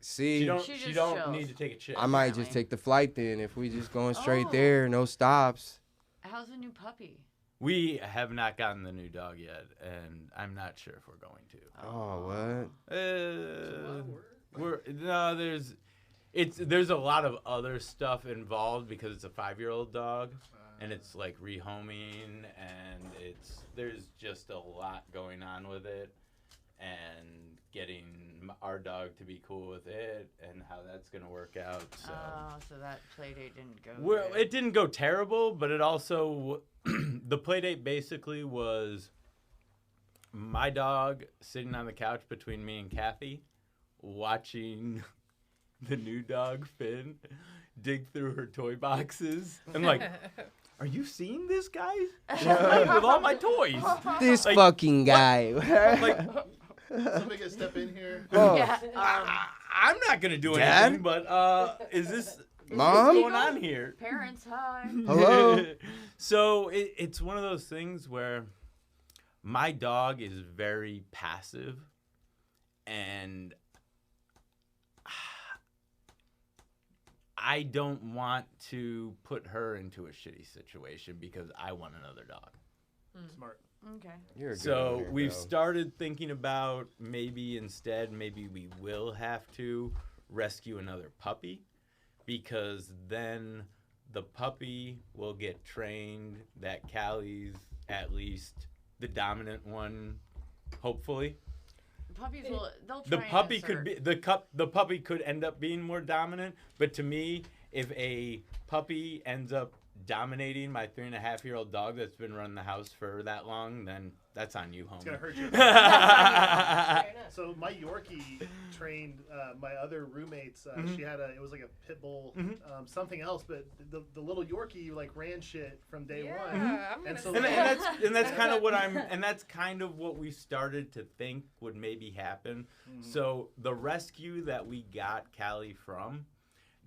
See, She don't. She She just don't chills. need to take a shit. I might just apparently. take the flight then if we just going straight Oh. there, no stops. How's the new puppy? We have not gotten the new dog yet, and I'm not sure if we're going to. Oh, what? There's a lot of other stuff involved because it's a 5-year-old dog, and it's like rehoming, and there's just a lot going on with it, and getting our dog to be cool with it, and how that's gonna work out. So. So that play date didn't go. Well, good. it didn't go terrible, but it also the play date basically was my dog sitting on the couch between me and Kathy, watching the new dog Finn dig through her toy boxes. I'm like, are you seeing this, guys? She's playing with all my toys. This Like, fucking guy. Like, Somebody gonna step in here. Oh, Yeah. I'm not gonna do Dad? anything, but is this Mom? what's going on here? Parents, hi. Hello? So it's one of those things where my dog is very passive, and I don't want to put her into a shitty situation because I want another dog. Smart. Okay. You're a good So one here, we've bro. started thinking about maybe we will have to rescue another puppy, because then the puppy will get trained that Callie's at least the dominant one, hopefully. Puppies will. They'll try The and puppy could assert. be the puppy could end up being more dominant, but to me, if a puppy ends up dominating my 3.5-year-old dog that's been running the house for that long, then that's on you, homie. It's gonna hurt you. Fair enough. So my Yorkie trained my other roommates. She had it was like a pit bull, something else, but the little Yorkie like ran shit from day Yeah, one. I'm And gonna so- say and that's kind of what we started to think would maybe happen. So the rescue that we got Callie from,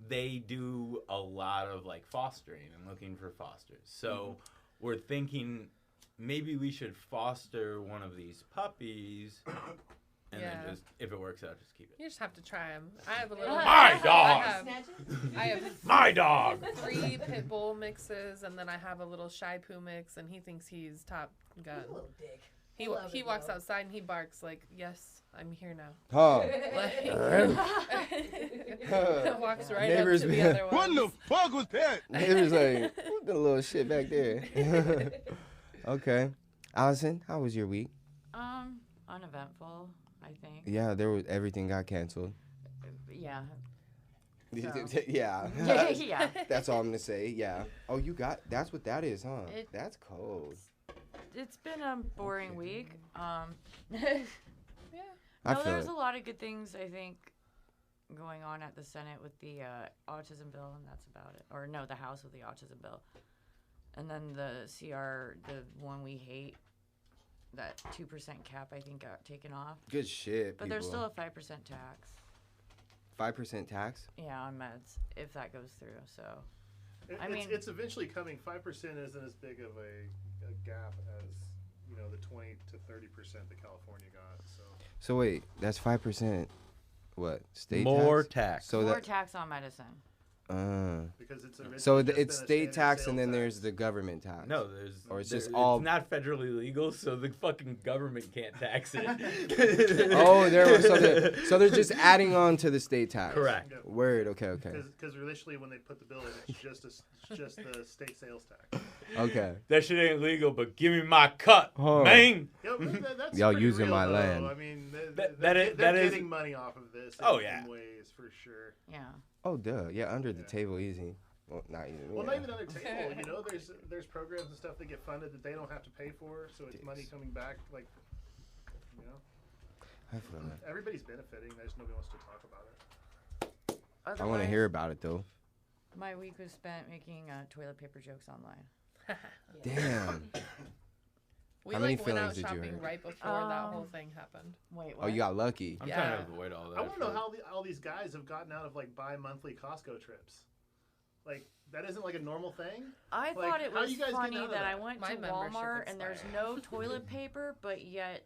they do a lot of like fostering and looking for fosters. So we're thinking maybe we should foster one of these puppies, and Yeah. then just if it works out, just keep it. You just have to try them. I have a little. My dog! I have My dog. 3 pit bull mixes, and then I have a little Shih Poo mix, and he thinks he's Top Gun. He's a little dick. He I love he it, walks though. outside and he barks like, "Yes, I'm here now." Huh. Like, walks right Neighbors up to be- the other one. What the fuck was that? It was like, who's the little shit back there? Okay. Allison, how was your week? Uneventful, I think. Yeah, everything got canceled. Yeah. Yeah. Yeah. That's all I'm gonna say. Yeah. Oh, that's what that is, huh? It- That's cold. It's been a boring week. I No, feel there's it. a lot of good things, I think, going on at the Senate with the autism bill, and that's about it. Or no, the House with the autism bill. And then the CR, the one we hate, that 2% cap, I think, got taken off. Good shit. But there's still a 5% tax. 5% tax. Yeah, on meds, if that goes through. So, I It's, mean- it's eventually coming. 5% isn't as big of a gap as the 20 to 30% that California got. So wait, that's 5%. What state More tax? tax. So more that tax on medicine. Because it's originally so just it's been a state standard tax sales and then tax. there's the government tax. No, there's. Or it's there- just all- It's not federally legal, so the fucking government can't tax it. Oh, so they're just adding on to the state tax. Correct. Yep. Word. Okay. Because initially when they put the bill in, it's just the state sales tax. Okay. That shit ain't legal, but give me my cut, Huh. man. Yep, that's Y'all pretty using real, my though. land. I mean, That they're is- getting money off of this. Oh, in yeah. ways for sure. Yeah. Oh, duh. Yeah, under the table, easy. Well, not even. Well, yeah. not even under table. You know, there's programs and stuff that get funded that they don't have to pay for, so it's money coming back. Like, you know, I feel that. everybody's benefiting. There's nobody wants to talk about it. I want to Otherwise, hear about it though. My week was spent making toilet paper jokes online. Damn. We How many like went out feelings did you shopping hurt? right before that whole thing happened. Wait, what? Oh, you got lucky. I'm Yeah. trying to avoid all that. I want to know shit. how all these guys have gotten out of like bi-monthly Costco trips. Like that isn't like a normal thing. I Like, thought it how was you guys getting funny out of that I that? went My to membership Walmart and there's expired. no toilet paper, but yet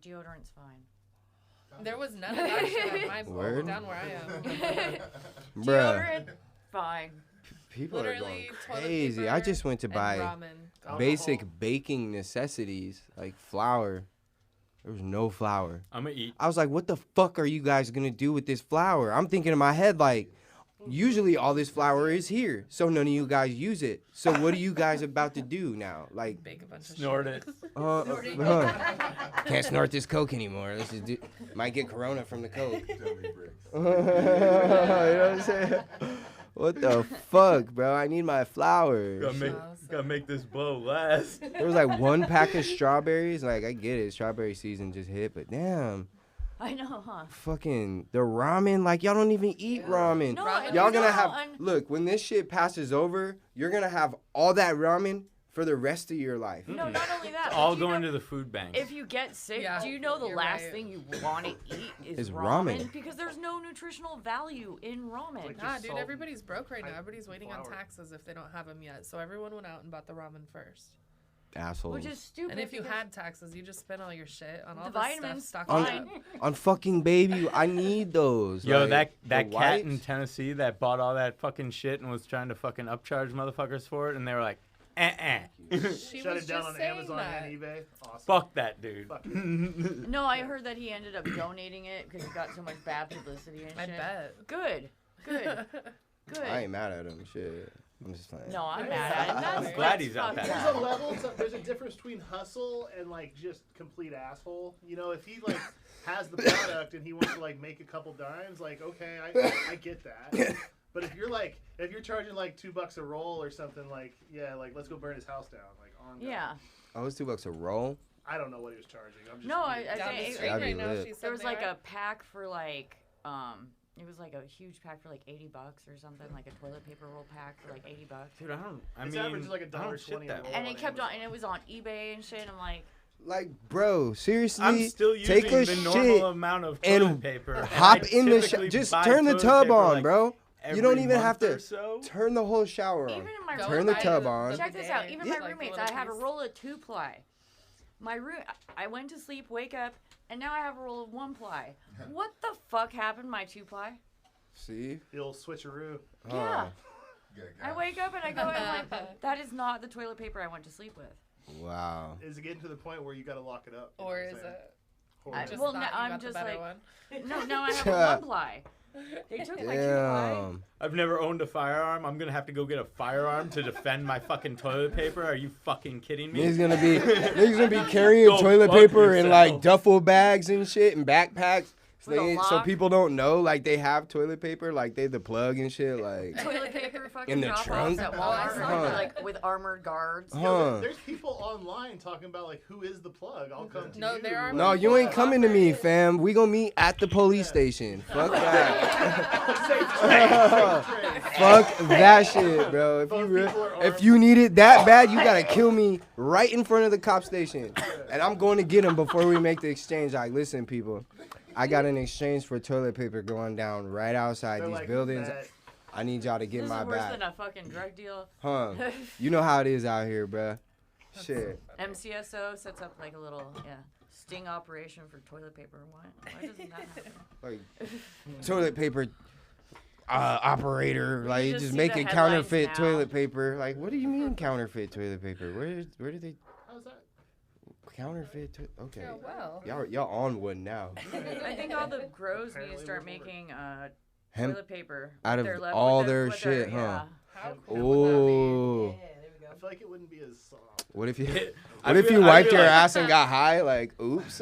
deodorant's fine. There was none of that shit at my Word? down where I am. Bruh, Deodorant, fine. people are going Literally, toilet crazy. I paper just went to and buy ramen. basic baking necessities like flour. There was no flour. I'm gonna eat. I was like, what the fuck are you guys gonna do with this flour? I'm thinking in my head like, usually all this flour is here, so none of you guys use it. So what are you guys about to do now? Like, Bake a bunch of Snort shit. it. can't snort this coke anymore. Let's just do. Might get corona from the coke. You know what I'm saying? What the fuck, bro? I need my flour. Gotta make this blow last. There was like one pack of strawberries. Like, I get it, strawberry season just hit, but damn, I know, huh? fucking the ramen. Like, y'all don't even eat ramen. No, Ramen. Y'all you gonna know, have I'm- look when this shit passes over. You're gonna have all that ramen for the rest of your life. No, not only that. but All you know, going to the food bank. If you get sick, Yeah, do you know the you're last right. thing you want to eat is Is ramen. Because there's no nutritional value in ramen. Like, Nah, just dude, salt everybody's broke right now. and Everybody's waiting on flour. taxes if they don't have them yet. So everyone went out and bought the ramen first. Assholes. Which is stupid. And if you because had taxes, you just spent all your shit on all the this vitamins, stuff. On- stocked up. on fucking baby, I need those. Yo, like, that the cat in wipes. Tennessee that bought all that fucking shit and was trying to fucking upcharge motherfuckers for it, and they were like, She Shut was it down just on saying Amazon that. and eBay. Awesome. fuck that dude. Fuck it. No, I heard that he ended up donating it because he got so much bad publicity and I shit. bet. Good. Good. Good. I ain't mad at him. Shit. I'm just playing. No, I'm mad at him. That's, I'm glad that's he's out fucked there. There's a up. level. There's a difference between hustle and like just complete asshole. You know, if he like has the product and he wants to like make a couple dimes, like okay, I get that. But if you're charging like $2 a roll or something, like yeah, like let's go burn his house down, like on. God. Yeah. Oh, it's $2 a roll. I don't know what he was charging. I'm just No, I Down the think street That'd be right now, lit. she said there was they like are. a pack for like it was like a huge pack for like $80 or something, like a toilet paper roll pack for like $80. Dude, I Its mean, average is like I don't $1.20 shit a that roll. way. And on it kept on, Amazon. and it was on eBay and shit. And I'm like, Like, bro, seriously, I'm still using take a the shit normal amount of and toilet paper. and hop I in the typically just buy turn the toilet tub paper, on, like, bro. You don't every even have month to or so. turn the whole shower on. even in my Go Turn the buy tub the- on. check this out. Even my Like roommates, little I have a piece. roll of 2-ply. My room, I went to sleep, wake up, and now I have a roll of 1-ply. What the fuck happened to my 2-ply? See? The old switcheroo. Yeah. I wake up and I go and I'm like, that is not the toilet paper I went to sleep with. Wow. Is it getting to the point where you got to lock it up? You know Or what I'm is saying? it? Or I is it- Just Well, thought no, you I'm got the just better like- one. No, now I have a 1-ply. They took my 2-ply. Damn. I've never owned a firearm. I'm gonna have to go get a firearm to defend my fucking toilet paper. Are you fucking kidding me? Niggas gonna be carrying Go toilet fuck paper in like yourself. duffel bags and shit and backpacks. So, With a so lock. people don't know like they have toilet paper, like they the plug and shit, like. Toilet paper fucking In the drop trunk? offs at Oh, I Walmart, saw that. like with armored guards. Yo, Huh. there's people online talking about like who is the plug. I'll come to No, you. there are No, you ain't coming to me, fam. We gonna meet at the police station. Fuck that. Fuck that shit, bro. If you Both re- people are if armed. you need it that bad, you gotta kill me right in front of the cop station, and I'm going to get him before we make the exchange. Like, listen, people, I got an exchange for toilet paper going down right outside They're these like, buildings. "Bet." I need y'all to get This my is worse back, than a fucking drug deal. huh? You know how it is out here, bruh. Shit. MCSO sets up like a little sting operation for toilet paper. Why doesn't that happen? Like toilet paper operator, like just just see making the headlines counterfeit now. toilet paper. Like, what do you mean counterfeit toilet paper? Where do they How's that? counterfeit? Okay, Oh, well. y'all on one now. I think all the grows need to Apparently start it was ordered. making Hemp toilet paper out with of their all with their with shit, huh? yeah. How cool would that be? Ooh, I feel like it wouldn't be as soft. what if you? What if you wiped your ass and got high? Like, oops.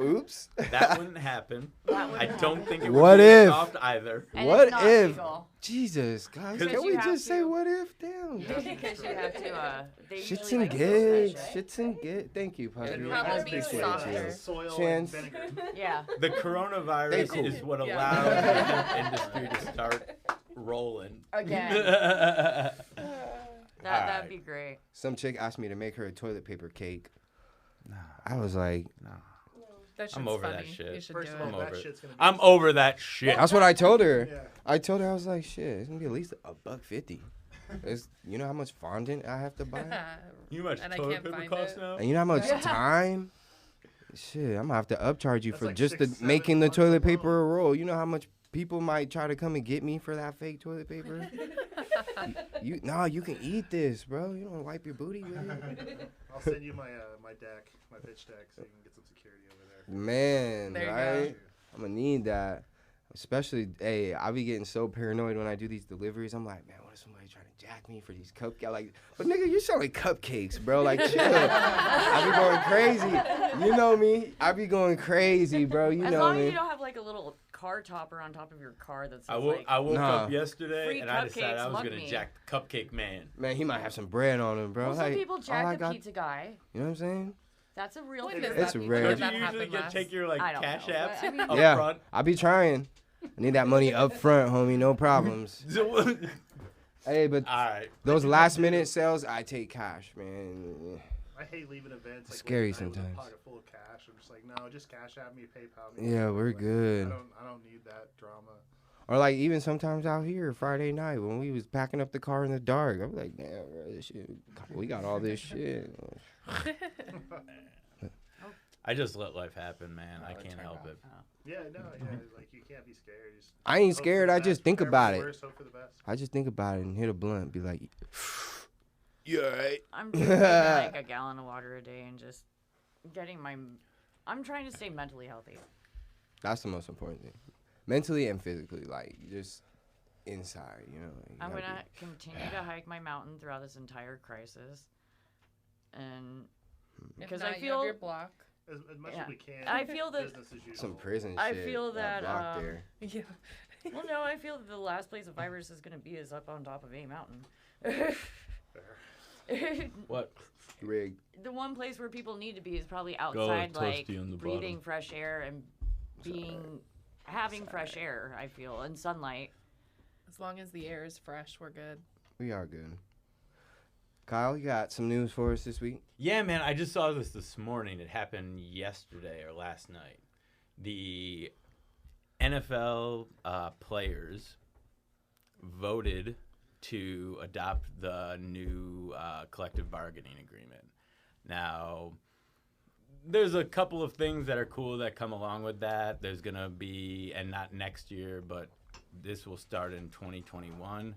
Oops. That wouldn't happen. I don't think it would What be if? soft either. And What it's not if? legal. Jesus, guys. Because Can we you have just say to. what if? Damn. Because you have to. They Shits usually and like to gigs. smash it. Shits and gigs. Thank you, Puppy. It'd I probably be appreciate softer. you. Soil Chance. and vinegar. Yeah. The coronavirus They cool. is what Yeah. allowed the industry to start rolling. Again. That'd Alright. be great. Some chick asked me to make her a toilet paper cake. I was like, That shit's I'm over that funny. shit. You should First do of it. all, I'm that over it. shit's gonna be. I'm over that shit. that's what I told her. Yeah. I told her, I was like, shit, it's gonna be at least $1.50. It's, you know how much fondant I have to buy? You know how much And I toilet can't paper find costs it. now? And you know how much time? Shit, I'm gonna have to upcharge you That's for like just 6, 7 making the months toilet alone. paper a roll. You know how much people might try to come and get me for that fake toilet paper? You can eat this, bro. You don't wipe your booty with it. I'll send you my my deck, my pitch deck, so you can get some security over there. Man, There you right? go. I'm gonna need that. Especially, hey, I be getting so paranoid when I do these deliveries. I'm like, man, what if somebody trying to jack me for these cupcakes? Like, but nigga, you're selling cupcakes, bro. Like, chill. I be going crazy. You know me. I be going crazy, bro. You As know long as me. you don't have like a little car topper on top of your car that's I like. woke Nah. up yesterday Free and I decided I cupcakes, was mug going me. to jack the cupcake man. Man, he might have some bread on him, bro. Well, some Like, people all jack I the got- pizza guy. You know what I'm saying? That's a real When thing. does It's that be- rare. when Don't does you that usually happen get last? take your like I don't cash know, apps but I mean- up Yeah, front? I be trying. I need that money up front, homie. No problems. All Hey, but right. those last minute sales, I take cash, man. I hate leaving events. Like, Scary late night with sometimes. a pocket full of cash. I'm just like, no, just cash at me, PayPal me. Yeah, we're Like, good. I don't need that drama. Or like even sometimes out here Friday night when we was packing up the car in the dark, I'm like, damn, bro, this shit, we got all this shit. I just let life happen, man. I can't turn help off. it. Yeah, no, yeah, like you can't be scared. You just I ain't hope for scared. the I best. just think Prepare for about the it. worst, hope for the best. I just think about it and hit a blunt, be like, you alright? I'm drinking like a gallon of water a day and just getting my. I'm trying to stay mentally healthy. That's the most important thing, mentally and physically, like just inside, you know. Like, you I'm gotta gonna continue to hike my mountain throughout this entire crisis, and If because not, I you have feel your block. As much Yeah. as we can. I feel that- business as be usual. some prison I shit. feel that, block there. Yeah. well, no, I feel that the last place a virus is gonna be is up on top of a mountain. What? Rigged. The one place where people need to be is probably outside, like toasty on the breathing bottom. fresh air and having fresh air. I feel and sunlight. As long as the air is fresh, we're good. We are good. Kyle, you got some news for us this week? Yeah, man, I just saw this morning. It happened yesterday or last night. The NFL players voted to adopt the new collective bargaining agreement. Now, there's a couple of things that are cool that come along with that. There's going to be, and not next year, but this will start in 2021,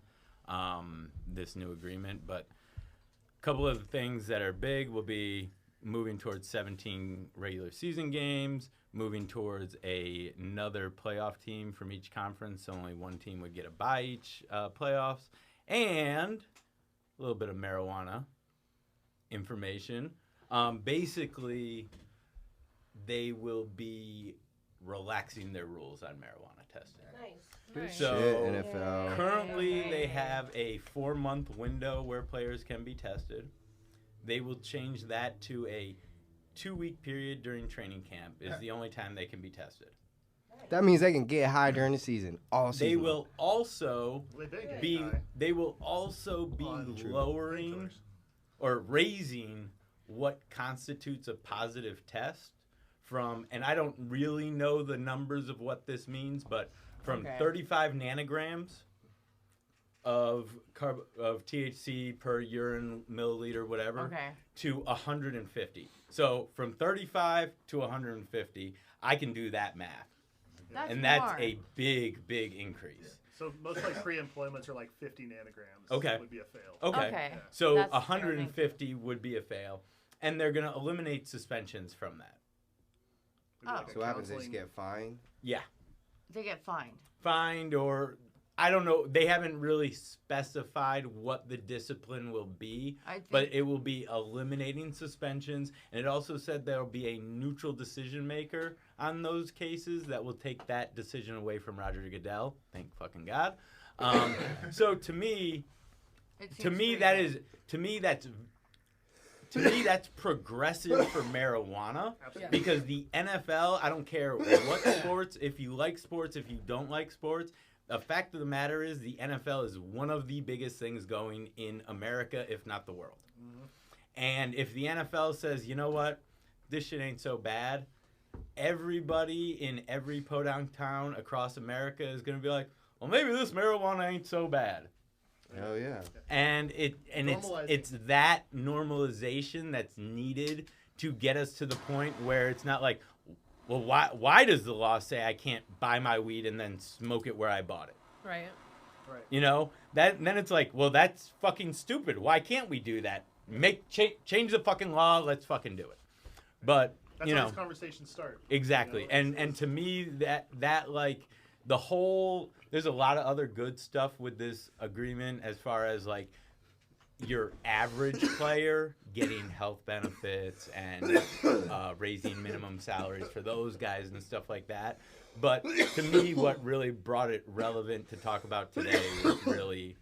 this new agreement. But couple of things that are big will be moving towards 17 regular season games, moving towards another playoff team from each conference, so only one team would get a bye each playoffs, and a little bit of marijuana information. Basically, they will be relaxing their rules on marijuana testing. Nice. So Shit, NFL. currently, they have a 4-month window where players can be tested. They will change that to a 2-week period during training camp is the only time they can be tested. That means they can get high during the season, all season. They will also Well, they did be high. they will also be On true lowering painkillers. or raising what constitutes a positive test from, and I don't really know the numbers of what this means, but from Okay. 35 nanograms of THC per urine milliliter, whatever, Okay. to 150. So from 35 to 150, I can do that math, That's and that's more. a big increase. So most like pre-employments are like 50 nanograms. Okay. Would be a fail. Okay. Okay. Yeah. So That's fair, 150 would be a fail, and they're going to eliminate suspensions from that. Would be like Oh. a So what happens? They just counseling- get fined. Yeah, They get fined. fined or I don't know. They haven't really specified what the discipline will be, but it will be eliminating suspensions. And it also said there will be a neutral decision maker on those cases that will take that decision away from Roger Goodell. Thank fucking God. So to me, that's progressive for marijuana. Because the NFL, I don't care what sports, if you like sports, if you don't like sports, the fact of the matter is the NFL is one of the biggest things going in America, if not the world. Mm-hmm. And if the NFL says, you know what, this shit ain't so bad, everybody in every podunk town across America is going to be like, well, maybe this marijuana ain't so bad. Hell yeah. And it's that normalization that's needed to get us to the point where it's not like, well, why does the law say I can't buy my weed and then smoke it where I bought it? Right. You know, then it's like, well, that's fucking stupid. Why can't we do that? Change the fucking law. Let's fucking do it. But That's how these conversations start. Exactly. You know? And to me, that like the whole, there's a lot of other good stuff with this agreement as far as like your average player getting health benefits and raising minimum salaries for those guys and stuff like that. But to me, what really brought it relevant to talk about today was really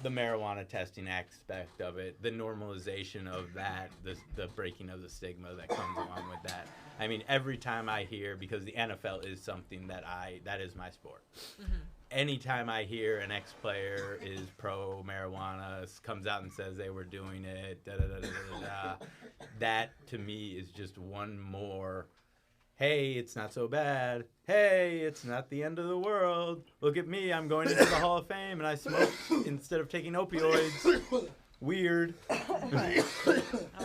the marijuana testing aspect of it, the normalization of that, the breaking of the stigma that comes along with that. I mean, every time I hear, because the NFL is something that is my sport. Mm-hmm. Anytime I hear an ex-player is pro-marijuana, comes out and says they were doing it, that to me is just one more, hey, it's not so bad. Hey, it's not the end of the world. Look at me, I'm going into the Hall of Fame and I smoke instead of taking opioids. Weird.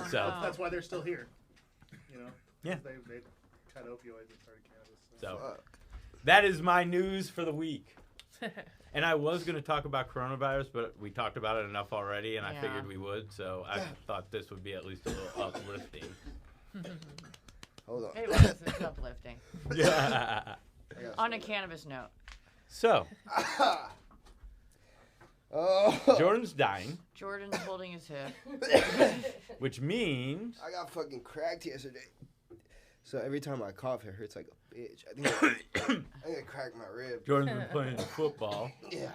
So that's why they're still here. You know? Yeah. They cut opioids and started cannabis. So that is my news for the week. And I was going to talk about coronavirus, but we talked about it enough already, and I figured we would. So I thought this would be at least a little uplifting. Hold on. It was. It's uplifting. Yeah. On a cannabis note. So, Oh. Jordan's dying, Jordan's holding his hip. which means I got fucking cracked yesterday. So every time I cough, it hurts like a bitch. I think I cracked my rib. Jordan's been playing football. Yeah.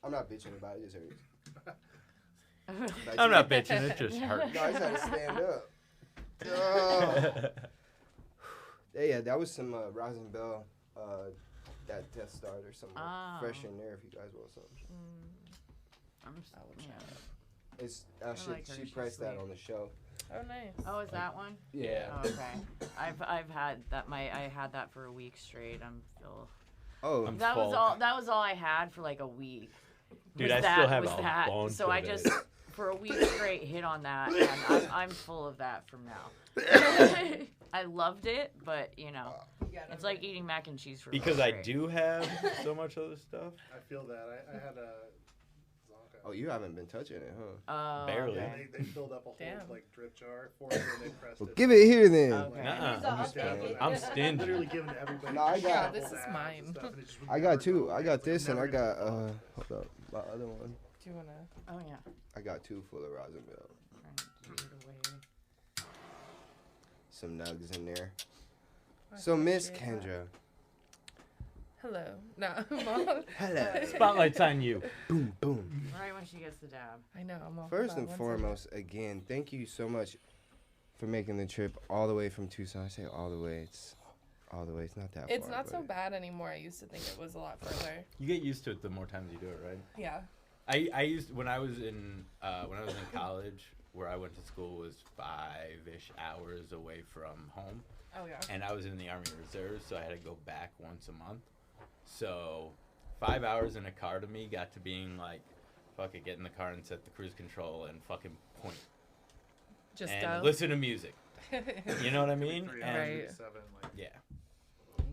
I'm not bitching about it. It just hurts. I'm not bitching. It just hurts. No, I just had to stand up. Oh. Yeah, that was some Rosin Bell, that Death Star or something fresh in there if you guys want something. It's like her. she She's priced that sweet. on the show. Oh, nice. Oh, is that one? Yeah. Oh, okay. I've had that. I had that for a week straight. I'm still. Oh, That was all. That was all I had for like a week. Dude, was I still have was a that. bunch So of I it. just for a week straight hit on that, and I'm full of that from now. I loved it, but you know, it's like eating mac and cheese for a week Because I straight. do have so much other stuff. I feel that. I had a Zonka. oh, you haven't been touching it, huh? Barely. Okay. They filled up a whole Damn. like drip jar for it and they pressed Well, it. give it here then. Okay. Nuh-uh. He's all taking. I'm Literally stingy. giving to everybody. No, I got- Yeah, this is mine. I got two. I got this and I got hold up, my other one. Do you want to? Oh yeah. I got two full of Rosin Bell. Trying to give it away. Some nugs in there. So Miss appreciate that. Kendra. Hello. No, Mom. Hello. Spotlight's on you. Boom, boom. Right when she gets the dab. I know. I'm all First about and one foremost, again, thank you so much for making the trip all the way from Tucson. I say all the way. It's all the way. It's not that second. It's far. not so but- bad anymore. I used to think it was a lot further. You get used to it the more times you do it, right? Yeah. I used when I was in college, where I went to school was 5-ish hours away from home, Oh yeah. and I was in the Army Reserve, so I had to go back once a month. So 5 hours in a car to me got to being like, fuck it, get in the car and set the cruise control and fucking point Just and go. listen to music. You know what I mean? 3 And- hours, Right. 7, like, Yeah.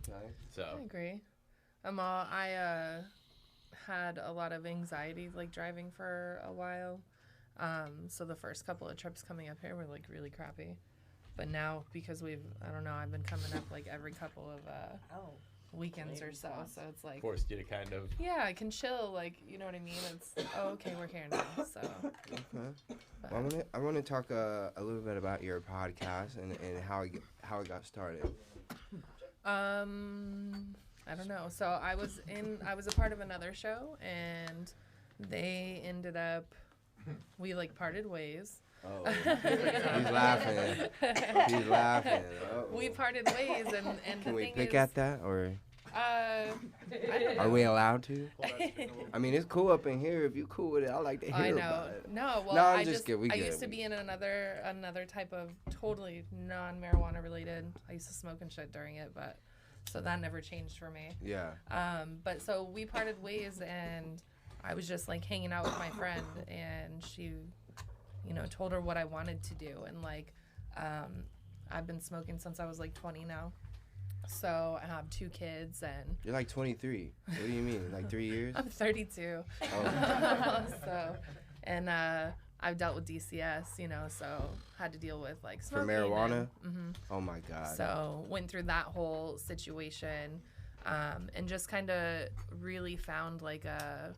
Okay. So I agree. I had a lot of anxiety like driving for a while. So the first couple of trips coming up here were like really crappy. But now because I've been coming up like every couple of weekends or so. So it's like, Forced you to kind of. yeah, I can chill. Like, you know what I mean? It's, oh, okay, we're here now. So, Okay. Well, I want to talk a little bit about your podcast and how it got started. I don't know. So I was a part of another show, and they ended up, we like parted ways. Oh, he's laughing. He's laughing. Uh-oh. We parted ways, and Can the we thing pick is, at that, or I don't are know. we allowed to? Hold that screen a little I mean, it's cool up in here. If you cool with it, I like to hear I know. about it. No, well, No, I'm I just kidding. We I good. used to be in another type of totally non-marijuana related. I used to smoke and shit during it, but so that never changed for me. Yeah. But so we parted ways, and I was just like hanging out with my friend, and she, you know, told her what I wanted to do, and like, I've been smoking since I was like 20 now. So I have 2 kids, and You're like 23. What do you mean? Like 3 years? I'm 32. Oh. So, and I've dealt with DCS, you know, so had to deal with like For smoking. marijuana? Mm-hmm. Oh my God. So went through that whole situation, and just kind of really found like a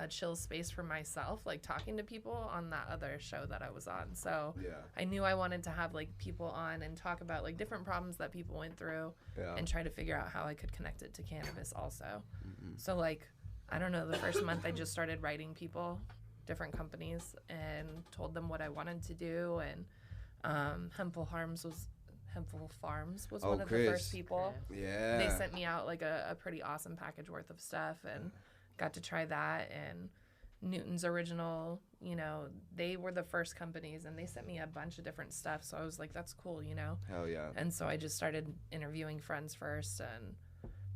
chill space for myself, like talking to people on that other show that I was on. So Yeah. I knew I wanted to have like people on and talk about like different problems that people went through, Yeah. and try to figure out how I could connect it to cannabis also. Mm-hmm. So like, I don't know, the first month I just started writing people, different companies, and told them what I wanted to do. And Hempful Farms was Oh, one of the Chris. first people. Yeah. They sent me out like a pretty awesome package worth of stuff, and got to try that. And Newton's Original, you know, they were the first companies, and they sent me a bunch of different stuff. So I was like, that's cool, you know? Hell yeah. And so I just started interviewing friends first, and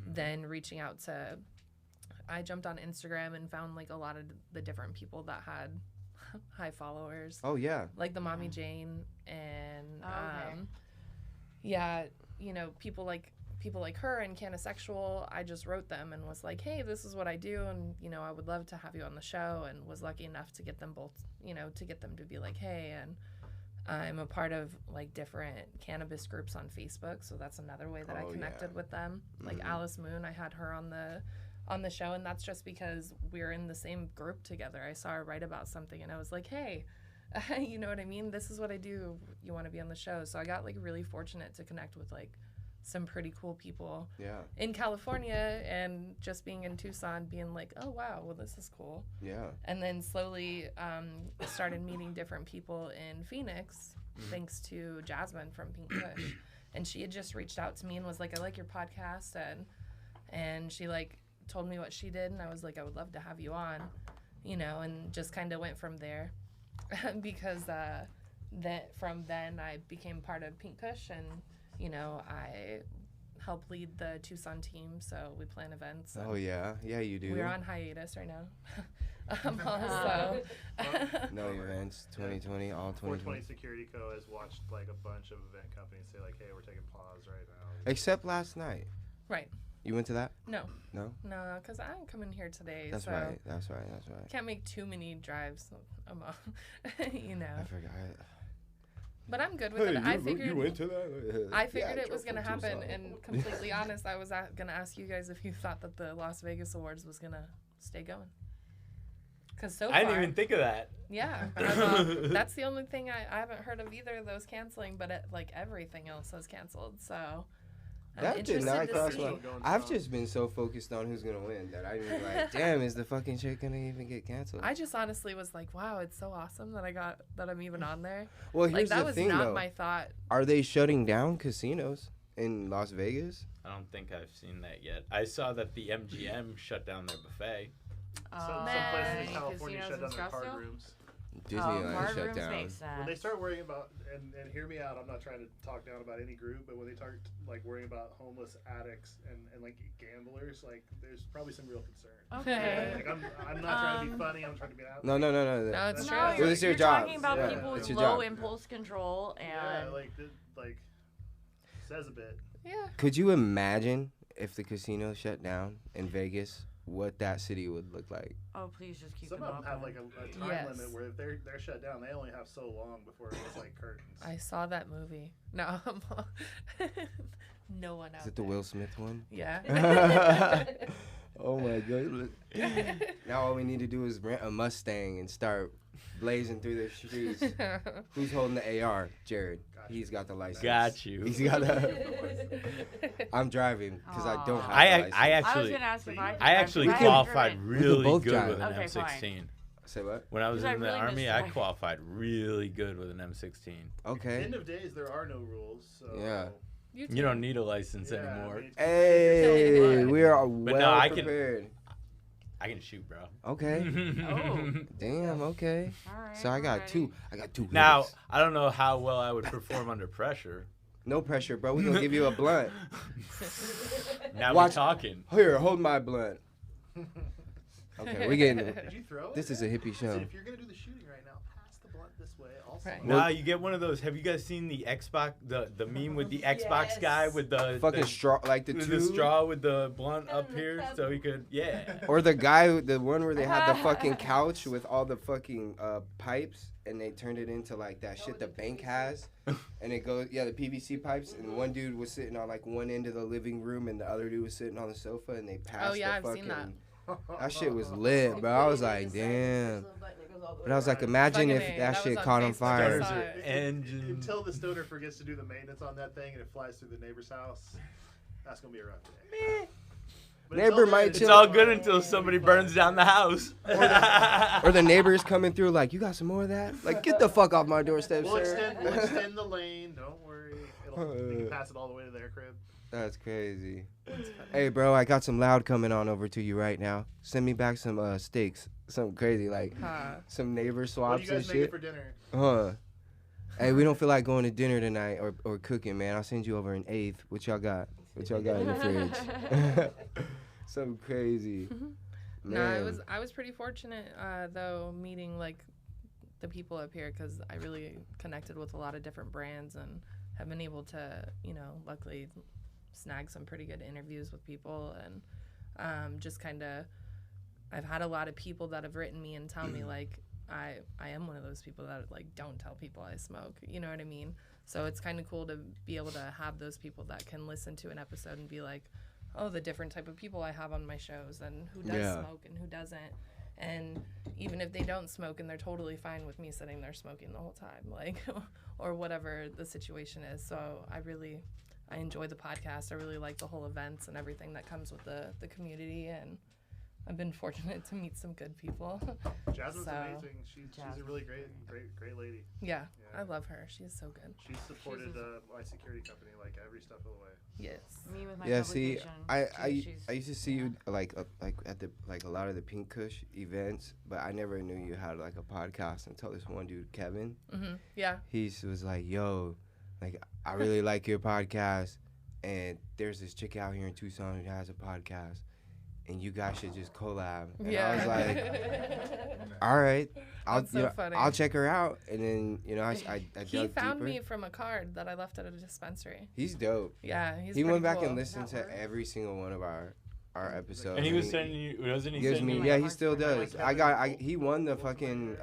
then reaching out to, I jumped on Instagram and found like a lot of the different people that had high followers, Oh yeah. like the Mommy Jane, and Okay. yeah, you know, people like her and Canisexual. I just wrote them and was like, hey, this is what I do, and you know, I would love to have you on the show, and was lucky enough to get them both, you know, to get them to be like, hey. And I'm a part of like different cannabis groups on Facebook, so that's another way that Oh, I connected yeah. with them. Like Alice Moon, I had her on the show, and that's just because we're in the same group together. I saw her write about something, and I was like, hey, you know what I mean? This is what I do. You want to be on the show? So I got like really fortunate to connect with like some pretty cool people Yeah. in California, and just being in Tucson, being like, oh wow, well this is cool. Yeah. And then slowly started meeting different people in Phoenix, thanks to Jasmine from Pink Kush. And she had just reached out to me and was like, I like your podcast, and she like told me what she did, and I was like, I would love to have you on, you know, and just kind of went from there. Because from then I became part of Pink Kush, and you know, I help lead the Tucson team, so we plan events. Oh yeah. Yeah, you do. We're on hiatus right now. Also, No events. 2020. All 2020. 420 Security Co. has watched like a bunch of event companies say like, hey, we're taking pause right now. Except last night. right? You went to that? No, No. because I'm coming here today, That's so right. That's right. That's right. can't make too many drives. You know. I forgot. But I'm good with it. I figured to that? I figured it was drove gonna from happen, Tucson. and completely honest, I was gonna ask you guys if you thought that the Las Vegas Awards was gonna stay going. Because so far, I didn't even think of that. yeah, that's the only thing I haven't heard of either of those canceling, but like everything else has canceled. So I'm That did interested not to cross see. my. Going I've strong. just been so focused on who's gonna win that I didn't like. Damn, is the fucking shit gonna even get canceled? I just honestly was like, wow, it's so awesome that I'm even on there. Well, Like here's that the was thing not though. my thought. Are they shutting down casinos in Las Vegas? I don't think I've seen that yet. I saw that the MGM shut down their buffet. Some Nah, places in casinos California in shut down their card Scottsdale? rooms. Disneyland card shut rooms down. makes sense. When they start worrying about, and hear me out, I'm not trying to talk down about any group, but when they start like worrying about homeless addicts and like gamblers, like there's probably some real concern. Okay. Like I'm not trying to be funny. I'm trying to be out. No. No, it's That's true. No, right. you're, It's your you're job. talking about Yeah, people it's with your low job. impulse control, Yeah, and like says a bit. Yeah. Could you imagine if the casino shut down in Vegas? what that city would look like. Oh, please just keep Some them of them up. have like a time Yes. limit where if they're shut down, they only have so long before it goes like curtains. I saw that movie. No, no one out Is it the there. Will Smith one? Yeah. Oh my god. Now all we need to do is rent a Mustang and start blazing through the streets. Who's holding the AR? Jared. Gotcha. He's got the license. Got you. He's got the. I'm driving because I don't have I the license. I I was actually gonna ask if I. I actually I've qualified driven. really both good drive. with an Okay, M16. fine. Say what? When I was Because I in the really army, missed I driving. qualified really good with an M16. Okay. End of days, there are no rules. So Yeah. You don't need a license yeah, anymore. I mean, Hey, we are But well no, I can- prepared. I can shoot, bro. Okay. Oh. Damn. Okay. All right. So I got alrighty. two. I got two. Now, hitters. I don't know how well I would perform under pressure. No pressure, bro. We gonna give you a blunt. Now Watch- we're talking. Here, hold my blunt. Okay, we getting. Did you throw it? This is a hippie I said, show. if you're gonna do the shooting right now, pass the blunt this way. Also, Right. Nah, you get one of those. Have you guys seen the Xbox, the meme with the Xbox guy with the Fucking the, straw, like the with two. the straw with the blunt up And the here, pebble. so he could, yeah. Or the guy, the one where they had the fucking couch with all the fucking pipes, and they turned it into like that shit the the bank PVC. has, and it goes, yeah, the PVC pipes, and one dude was sitting on like one end of the living room, and the other dude was sitting on the sofa, and they passed. yeah, the I've seen fucking, that. That shit was lit, bro. I was like, damn. But I was like, imagine if Fucking A, that that shit was on caught on Facebook. fire. Stars saw are it. engine. Until the stoner forgets to do the maintenance on that thing and it flies through the neighbor's house, that's gonna be a rough day. But Neighbor until then, might It's chill. all good until somebody burns down the house. Or the neighbors coming through like, you got some more of that? Like, get the fuck off my doorstep, We'll sir. extend the lane. Don't worry. We can pass it all the way to their crib. That's crazy. Hey, bro, I got some loud coming on over to you right now. Send me back some steaks. Something crazy, like Huh. some neighbor What do swaps you and guys making shit. for dinner? Hey, we don't feel like going to dinner tonight or cooking, man. I'll send you over an eighth. What y'all got? What y'all got in the fridge? Something crazy. No, Man. I was pretty fortunate though meeting like the people up here because I really connected with a lot of different brands and have been able to, luckily snag some pretty good interviews with people and just kind of I've had a lot of people that have written me and tell me like I am one of those people that like don't tell people I smoke, you know what I mean? So it's kind of cool to be able to have those people that can listen to an episode and be like, oh, the different type of people I have on my shows and who does Yeah. smoke and who doesn't. And even if they don't smoke and they're totally fine with me sitting there smoking the whole time, like, or whatever the situation is. So I enjoy the podcast. I really like the whole events and everything that comes with the community. And I've been fortunate to meet some good people. Jasmine's So- amazing. She's a really great lady. Yeah, Yeah. I love her. She's so good. She's supported my security company like every step of the way. Yes. Me with my Yeah, see, publication, she's- I used to see you like at the like a lot of the Pink Kush events, but I never knew you had like a podcast until this one dude, Kevin. Yeah. He was like, "Yo, like I really like your podcast, and there's this chick out here in Tucson who has a podcast, and you guys should just collab." And I was like, "All right, That's so funny. I'll check her out." And then I He dug found deeper. me from a card that I left at a dispensary. He's dope. Yeah, he's He pretty went back cool. and listened That to works. every single one of our episodes. And he was sending you, wasn't he Gives sending me, you? yeah, he Like still Kevin. does. He won the fucking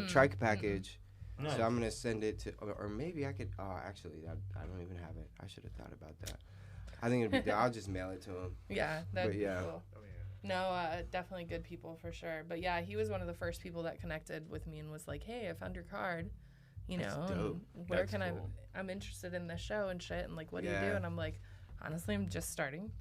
trike package, Nice. so I'm gonna send it to, or maybe I could. Oh, actually, I don't even have it. I should have thought about that. I think it'd be. I'll just mail it to him. Yeah, that'd But be yeah. cool. Oh yeah. No, definitely good people for sure. But yeah, he was one of the first people that connected with me and was like, "Hey, I found your card. You That's know, dope. and where That's can cool. I'm interested in this show and shit. And like, what do you Yeah. do?" And I'm like, honestly, I'm just starting.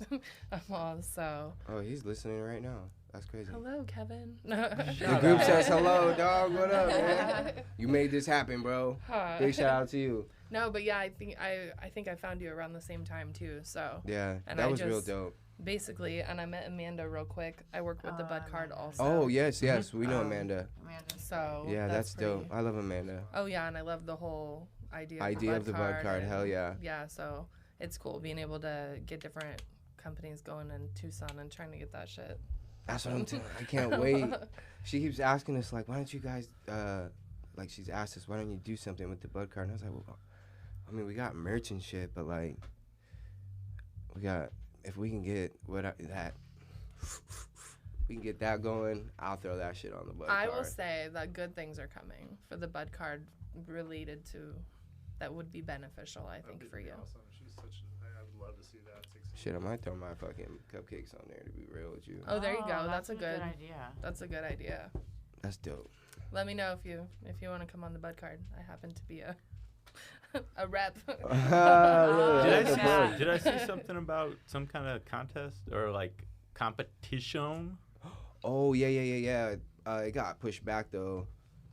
So, Oh, he's listening right now. That's crazy. hello, Kevin. The group says hello, dog. What up, man? You made this happen, bro. Huh. Big shout out to you. No, but yeah, I think I found you around the same time too. So Yeah, And that I was real just- dope. basically, and I met Amanda real quick. I work with the Bud Card Amanda. also. Oh yes, we know Um, Amanda. So Yeah, that's dope. pretty- I love Amanda. Oh yeah, and I love the whole idea Of the Bud Card. and- Hell yeah. Yeah, so it's cool being able to get different companies going in Tucson and trying to get that shit. That's what I'm telling. I can't wait. She keeps asking us like, why don't you guys like she's asked us, why don't you do something with the Bud Card? And I was like, well, I mean, we got merch and shit, but like, we got if we can get that we can get that going. I'll throw that shit on the bud I card. will say that good things are coming for the bud card related to that would be beneficial, I think, That'd for be you. awesome. She's such. I would love to see that. Shit, I might throw my fucking cupcakes on there, to be real with you. Oh, there you go. That's a good. idea. That's a good idea. That's dope. Let me know if you want to come on the bud card. I happen to be a a rep. Yeah. Did I see something about some kind of contest or like competition Oh, yeah. It got pushed back, though,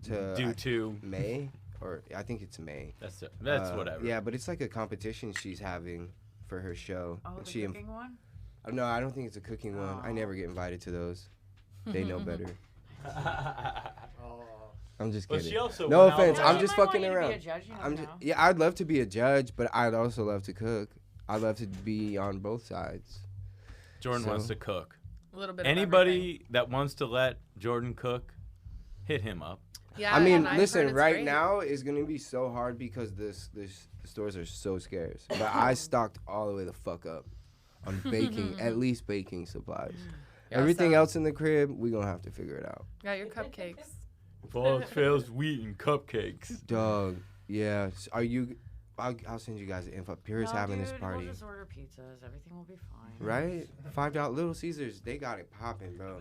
to due to? May, or I think it's May. That's Uh, whatever. Yeah, but it's like a competition she's having for her show. Oh, And the she cooking one? No, I don't think it's a cooking one. I Oh. never get invited to those. They know better. Oh, I'm just But kidding. she also No went out offense, there- I'm She just might want fucking you to be around. a judge, you never I'm just, know. yeah, I'd love to be a judge, but I'd also love to cook. I'd love to be on both sides. Jordan So- wants to cook. A little bit. Of Anybody that wants to let Jordan cook, hit him up. everything. Yeah. I mean, and I've heard listen, it's right great. now is gonna be so hard because the stores are so scarce. But I stocked all the way the fuck up on baking, at least baking supplies. Yeah, Everything so- else in the crib, we gonna have to figure it out. Got your cupcakes. If all else fails, wheat and cupcakes. Dog, yeah. Are you? I'll send you guys the info. Pure's No, having dude, this party, We'll just order pizzas. Everything will be fine. right? $5 Little Caesars, they got it popping, bro.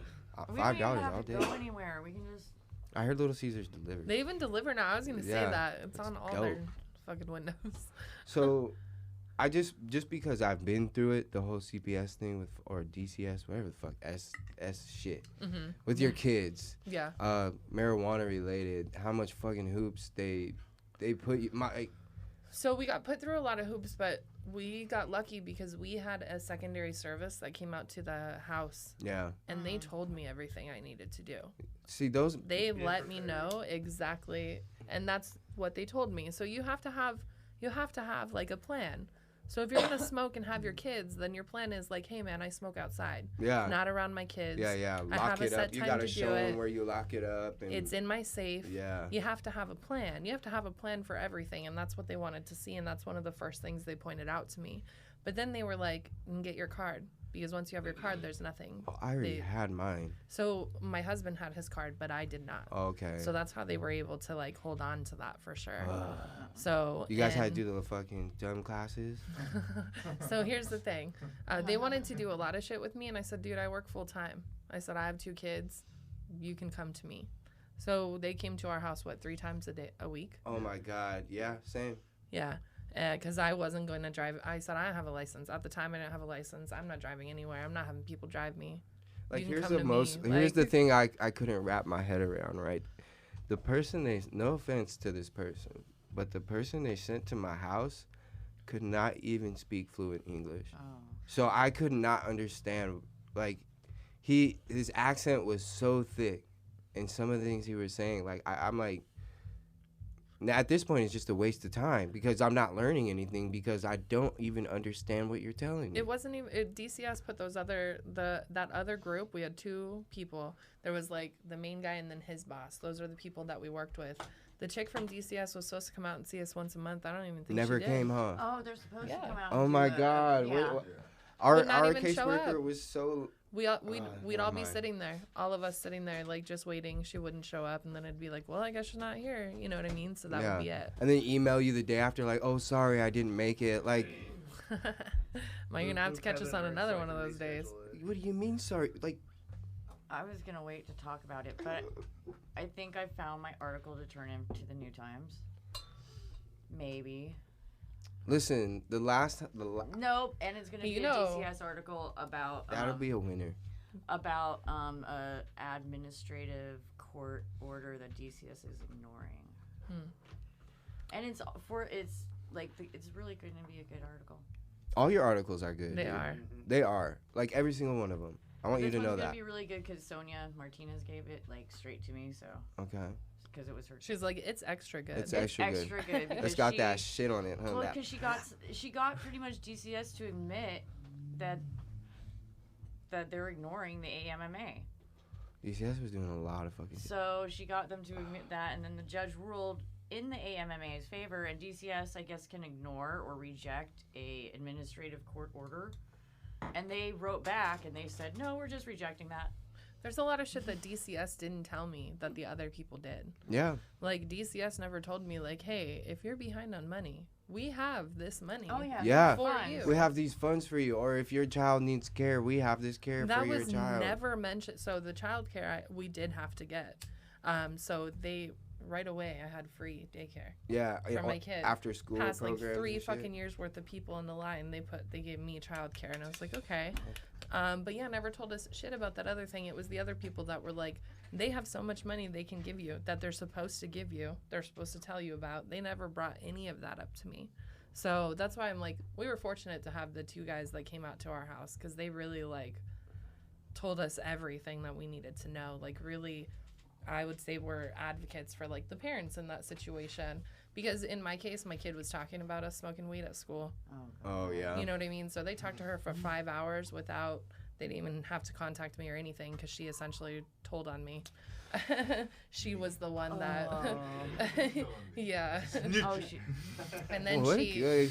We don't $5 even have all to day. go anywhere. We can just. I heard Little Caesars delivered. They even deliver now. I was gonna say Yeah, that it's it's on all dope. their fucking windows. So, I just because I've been through it, the whole CPS thing with or DCS, whatever the fuck S shit Mhm. with your kids, Yeah. marijuana related. How much fucking hoops they put you my. So we got put through a lot of hoops, but we got lucky because we had a secondary service that came out to the house, Yeah. and they told me everything I needed to do. See those. They let me know exactly, and that's what they told me. So you have to have like a plan. So if you're gonna smoke and have your kids, then your plan is like, hey man, I smoke outside, Yeah. not around my kids. Yeah. I Lock have a it set up. You time gotta to show do them it. where you lock it up. And It's in my safe. Yeah. You have to have a plan. You have to have a plan for everything, and that's what they wanted to see, and that's one of the first things they pointed out to me. But then they were like, "Get your card, because once you have your card, there's nothing." Oh, I already They- had mine. So my husband had his card, but I did not. Okay. So that's how they were able to like hold on to that for sure. So You guys had to and- do the fucking dumb classes. So here's the thing. They wanted to do a lot of shit with me, and I said, dude, I work full time. I said, I have 2 kids. You can come to me. So they came to our house, 3 times a week? Oh my god. Yeah. Same. Yeah. Because I wasn't going to drive. I said, I don't have a license. At the time, I didn't have a license. I'm not driving anywhere. I'm not having people drive me. Like You can here's come the to most. me, Here's like- the thing I couldn't wrap my head around. Right. The person they. No offense to this person, but the person they sent to my house could not even speak fluent English. Oh. So I could not understand. Like, his accent was so thick, and some of the things he was saying, like I'm like, now at this point it's just a waste of time because I'm not learning anything because I don't even understand what you're telling me. It wasn't even DCS put that other group. We had 2 people. There was like the main guy and then his boss. Those are the people that we worked with. The chick from DCS was supposed to come out and see us once a month. I don't even think Never she did. came, huh? Oh, they're supposed Yeah. to come out. Oh and my do it. God! Yeah. Our Would not our even show caseworker up. was so. We'd never all be mind. sitting there, all of us sitting there, like just waiting. She wouldn't show up, and then it'd be like, well, I guess she's not here. You know what I mean? So that would be it. And then email you the day after, like, oh, sorry, I didn't make it. Like, Well, you're gonna have to catch us on another one of those days. what do you mean, sorry? Like, I was gonna wait to talk about it, but I think I found my article to turn into the New Times. Maybe. listen, Nope, and it's gonna be You a know- DCS article about that'll be a winner. a administrative court order that DCS is ignoring. And it's really going to be a good article. All your articles are good. They dude. are. They are. Like, every single one of them. I want you This to know one's that. gonna be really good because Sonia Martinez gave it like straight to me, so Okay. because it was her. She's like, it's extra good. It's It's extra good. extra good. It's because got she- that shit on it, huh? Well, That- because she got pretty much DCS to admit that they're ignoring the AMMA. DCS was doing a lot of fucking shit. So she got them to admit that, and then the judge ruled in the AMMA's favor, and DCS, I guess, can ignore or reject a administrative court order. And they wrote back and they said, no, we're just rejecting that. There's a lot of shit that DCS didn't tell me that the other people did. Yeah. Like, DCS never told me, like, hey, if you're behind on money, we have this money. Oh yeah. Yeah. For Fine. you. We have these funds for you, or if your child needs care, we have this care That for your was child. never mentioned. So the child care we did have to get. So they right away I had free daycare Yeah, for my kid. after school Past like programs 3 and shit. fucking years worth of people in the line, they gave me child care, and I was like, okay. But yeah, never told us shit about that other thing. It was the other people that were like, they have so much money they can give you that they're supposed to give you. They're supposed to tell you about. They never brought any of that up to me. So that's why I'm like, we were fortunate to have the 2 guys that came out to our house, because they really like told us everything that we needed to know. Like, really, I would say we're advocates for like the parents in that situation, because in my case, my kid was talking about us smoking weed at school. Oh yeah. You know what I mean? So they talked to her for 5 hours without, they didn't even have to contact me or anything, because she essentially told on me. She was the one that, yeah. Oh, she, And then What? it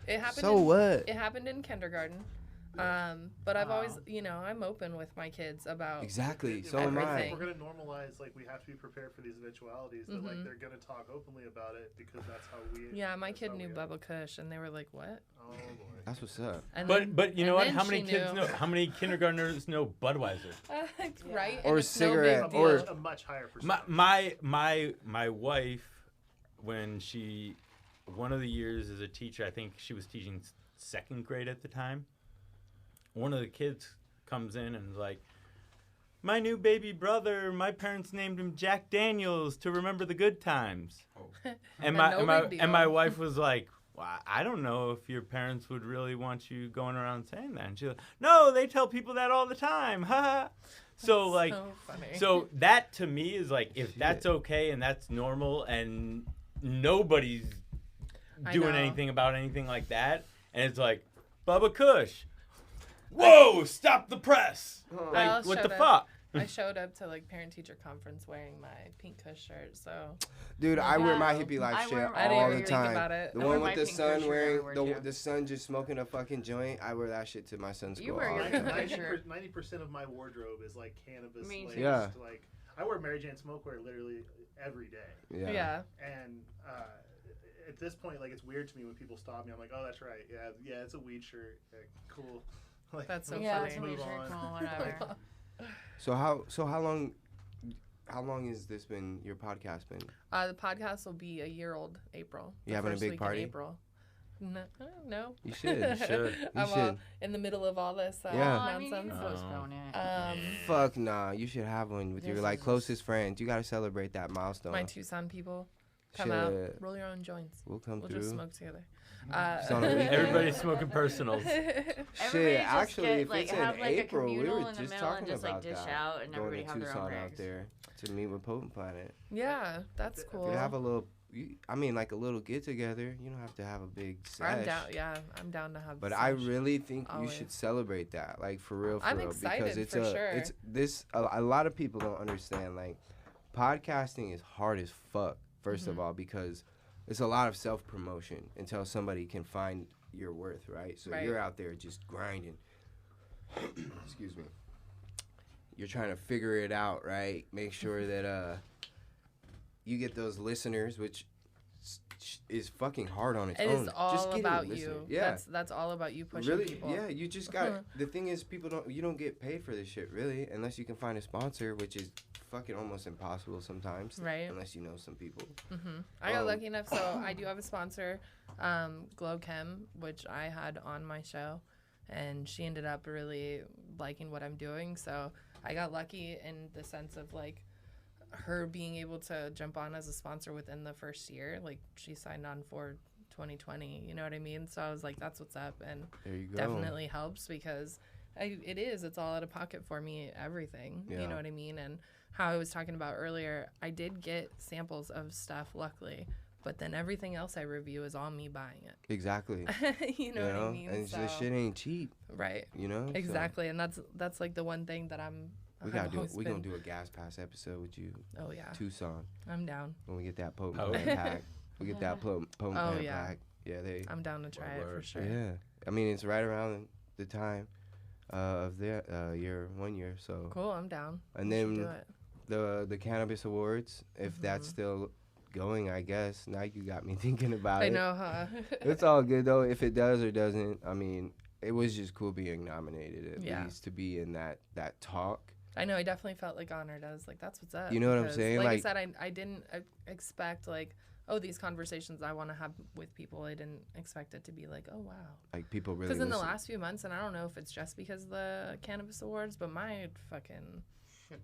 happened. So what? It happened in kindergarten. But I've always, you know, I'm open with my kids about Exactly. If So am I. everything. we're gonna normalize, like, we have to be prepared for these eventualities. That like they're gonna talk openly about it because that's how we. Yeah, my that's kid how knew we Bubba Kush, and they were like, "What?" Oh boy. That's what's up. And But you know and what? then How many she kids knew. know? How many kindergartners know Budweiser? Right? Or And it's no cigarette, big or- deal. A much higher percentage. My wife, when one of the years as a teacher, I think she was teaching 2nd grade at the time. One of the kids comes in and is like, "My new baby brother, my parents named him Jack Daniels to remember the good times." And no big my deal. wife was like, "Well, I don't know if your parents would really want you going around saying that." And she's like, "No, they tell people that all the time." Ha. So like, So funny. so that to me is like, if that's okay and that's normal and nobody's I doing know. anything about anything like that, and it's like, Bubba Kush, whoa, stop the press. Oh. Like, I'll what show the that. fuck? I showed up to like parent-teacher conference wearing my pink Kush shirt, so Dude, I wear my Yeah. hippie life I shit wear- I didn't all even the think time. about it. The I one wear with my the pink sun shirt wearing everywhere, too. the sun just smoking a fucking joint. I wear that shit to my son's You school. wear all your the pink time. shirt. 90% of my wardrobe is like cannabis Me laced. too. Yeah. Like, I wear Mary Jane smokewear literally every day. Yeah. yeah. And at this point, like, it's weird to me when people stop me. I'm like, oh, that's right. Yeah, it's a weed shirt. Yeah, cool. Like, That's so Yeah, funny. it's a weed move shirt, on. cool, whatever. So how long has this been, your podcast been? The podcast will be a year old April. You the having a first big week in party? April. No. You should. should. I'm should. in the middle of all this Yeah. Well, I mean, you nonsense. can postpone it. Fuck nah. You should have one with your This like is- closest friends. You gotta celebrate that milestone. My Tucson people come out, Shit. roll your own joints. We'll come We'll through. just smoke together. It's on a weekend. Everybody's smoking personals. Everybody Shit, just actually, get, if like, it's have, in like, a April, we communal were in the just middle and talking just, like, about dish that. out and Going everybody to have their own Tucson out bags. there to meet with Potent Planet. Yeah, that's cool. You have a little, like a little get together. You don't have to have a big sesh. I'm down. Yeah, I'm down to have. But sesh. I really think you Always. should celebrate that, like for real, I'm because excited it's for sure. it's this. A lot of people don't understand. Like, podcasting is hard as fuck. First Mm-hmm. of all, because it's a lot of self promotion until somebody can find your worth, right? So Right. you're out there just grinding. Excuse me. You're trying to figure it out, right? Make sure that you get those listeners, which is fucking hard on its It own. is all Just getting about listeners. you. Yeah. That's all about you pushing Really? people. Yeah, you just got. The thing is, you don't get paid for this shit, really, unless you can find a sponsor, which is fucking almost impossible sometimes. Right. Unless you know some people. I got Um, lucky enough, so I do have a sponsor, Glow Chem, which I had on my show, and she ended up really liking what I'm doing. So I got lucky in the sense of like her being able to jump on as a sponsor within the first year. Like she signed on for 2020, you know what I mean? So I was like, that's what's up, and There you go. definitely helps because it's all out of pocket for me, everything. Yeah. You know what I mean? And how I was talking about earlier, I did get samples of stuff, luckily, but then everything else I review is all me buying it. Exactly. You know what I mean? And So- this shit ain't cheap, right. you know? So Exactly. And that's like the one thing that we I've always we gonna been- do a gas pass episode with you, Oh yeah. Tucson, I'm down. when we get that potent Oh. plant pack. We get that potent Oh, plant yeah. pack. Yeah, I'm down to try it for Word. sure. Yeah. I mean, it's right around the time. of your 1 year. So Cool, I'm down. And We should then do it. the Cannabis Awards, if that's still going, I guess. Now you got me thinking about I it. know, huh? It's all good though. If it does or doesn't, I mean, it was just cool being nominated at Yeah. least to be in that talk. I know, I definitely felt like honored. I was like, that's what's up. You know what I'm because, saying? Like I Like- said, I didn't expect, like, oh, these conversations I want to have with people. I didn't expect it to be like, oh, wow. Like people really. Because in the listen. last few months, and I don't know if it's just because of the Cannabis Awards, but my fucking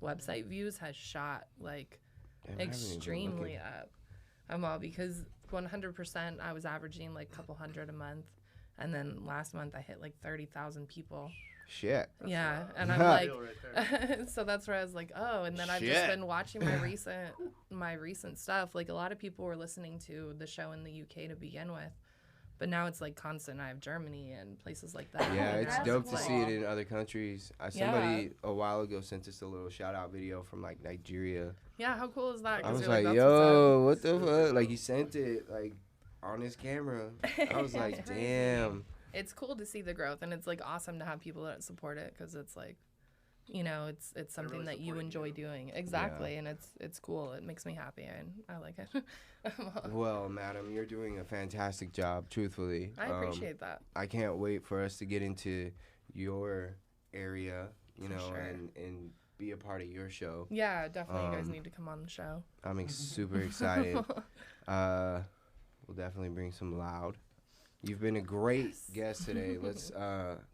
website views has shot, like, Damn, I haven't even been extremely looking. up. I'm all because 100% I was averaging like a couple hundred a month. And then last month I hit like 30,000 people. Shit. Yeah, and I'm Huh. like, Deal right there. so that's where I was like, oh, and then I've just Shit. been watching my recent stuff. Like a lot of people were listening to the show in the UK to begin with, but now it's like constant. I have Germany and places like that. Yeah, and it's that's dope to like- see it in other countries. Somebody a while ago sent us a little shout out video from like Nigeria. Yeah, how cool is that? I 'Cause was you're like, that's yo, what what's the fuck? Like he sent it like on his camera. I was like, That's crazy. damn. It's cool to see the growth, and it's like awesome to have people that support it because it's like, you know, it's something really that you supporting enjoy you. doing. Exactly, and it's cool. It makes me happy, and I like it. Well, madam, you're doing a fantastic job, truthfully. I appreciate that. I can't wait for us to get into your area, you For know, sure. and be a part of your show. Yeah, definitely. You guys Um, need to come on the show. I'm super excited. We'll definitely bring some loud. You've been a great guest today. Let's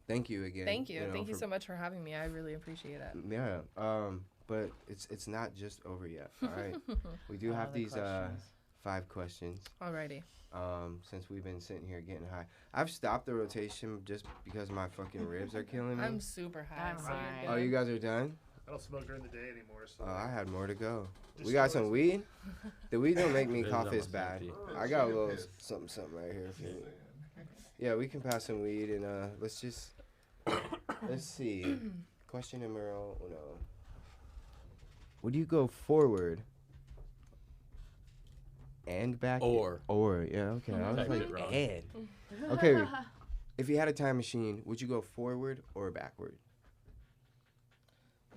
thank you again. Thank you. know, Thank you for- so much for having me. I really appreciate it. Yeah. But it's not just over yet. All right. We do All have the these questions. 5 questions. Alrighty. Since we've been sitting here getting high. I've stopped the rotation just because my fucking ribs are killing me. I'm super high. I'm so right. you're Oh, good. you guys are done? I don't smoke during the day anymore, so Oh, I had more to go. Just We got show some us. weed. The weed don't make me This is cough as almost bad. empty. I got a little something right here. For you. Yeah, we can pass some weed and let's see. Question numero uno. Would you go forward and back? Or. Yeah, okay. I was Typed like it wrong. and. Okay. If you had a time machine, would you go forward or backward?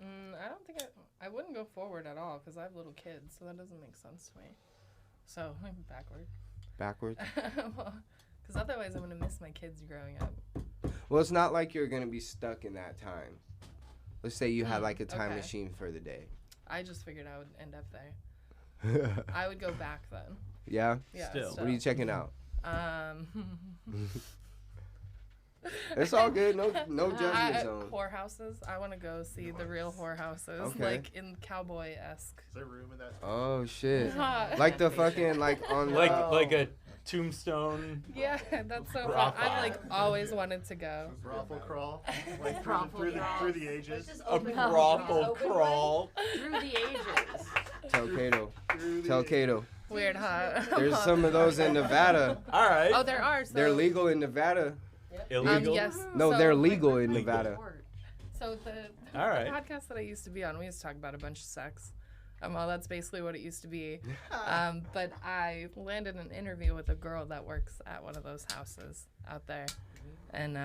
I don't think I wouldn't go forward at all because I have little kids, so that doesn't make sense to me. So I'm backward. Backwards? Because otherwise I'm gonna miss my kids growing up. Well, it's not like you're gonna be stuck in that time. Let's say you had like a time okay. machine for the day. I just figured I would end up there. I would go back then. Yeah? Yeah. Still. What are you checking out? Um. It's all good. No judgment zone. Whorehouses. I want to go see the real whorehouses, Okay. like in cowboy-esque. is there room in that? Oh shit! Hot. Like the fucking like on the, Like a tombstone. Yeah, that's so fun. Brothel. I've like always wanted to go. Brothel crawl, like Brothel through the crawl. ages. Just A open brothel open crawl. Through the ages. Tell Kato. Through the Tell Kato. Weird, huh? There's some of those in Nevada. All right. Oh, there are. So, They're legal in Nevada. Illegal. Yes. No, so, they're legal in Legal. Nevada. So the All right. podcast that I used to be on, we used to talk about a bunch of sex. Well, that's basically what it used to be. But I landed an interview with a girl that works at one of those houses out there, and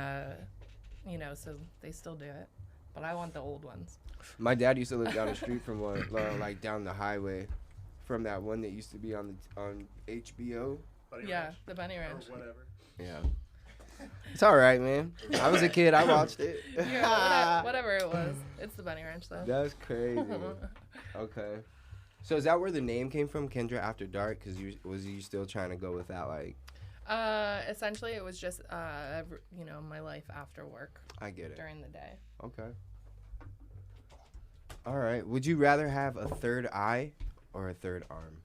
you know, so they still do it. But I want the old ones. My dad used to live down the street from one, like down the highway, from that one that used to be on HBO. Bunny Yeah, Ranch, the bunny ranch. or whatever. Yeah. It's all right, man. I was a kid. I watched it. Yeah, whatever it was. It's the bunny ranch though. That's crazy. Okay. So is that where the name came from, Kendra After Dark? Because was you still trying to go with that, like? Essentially, it was just you know, my life after work I get it. during the day. Okay. All right. Would you rather have a third eye or a third arm?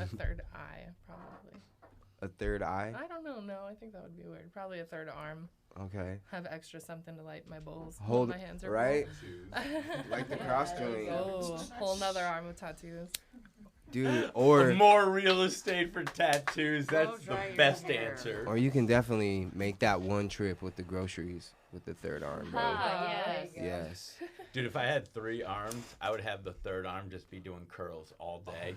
A third eye, probably. A third eye? I don't know. No, I think that would be weird. Probably a third arm. Okay. Have extra something to light my bowls. when Hold my hands are right? full. Like the cross joint. Oh, whole nother arm with tattoos. Dude, or More real estate for tattoos. That's Go the dry your best hair. answer. or you can definitely make that one trip with the groceries. with the third arm, bro. Yes. Yes. Dude, if I had 3 arms, I would have the third arm just be doing curls all day.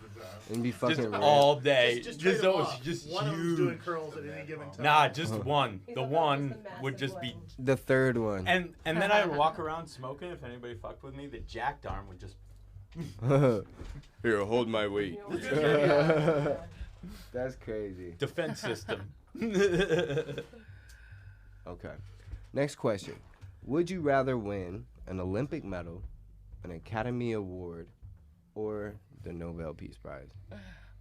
And be fucking Just ripped. all day. Just Just trade 'em those, off. just One of them's doing huge. curls at any given time. Nah, just one. He's The like, one "That's the would just be. massive The third one. And then I would walk around smoking. If anybody fucked with me, the jacked arm would just. Here, hold my weight. one." Yeah. That's crazy. Defense system. Okay. Next question. Would you rather win an Olympic medal, an Academy Award, or the Nobel Peace Prize?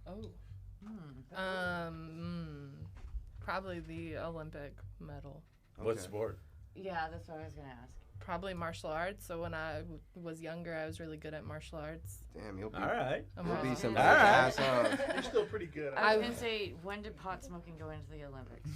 Oh. Probably the Olympic medal. What Okay. sport? Yeah, that's what I was gonna ask. Probably martial arts. So when I was younger, I was really good at martial arts. Damn, you'll be, All right. I'm you'll be all- somebody's All right. ass, huh? You're still pretty good. I was I- gonna say, when did pot smoking go into the Olympics?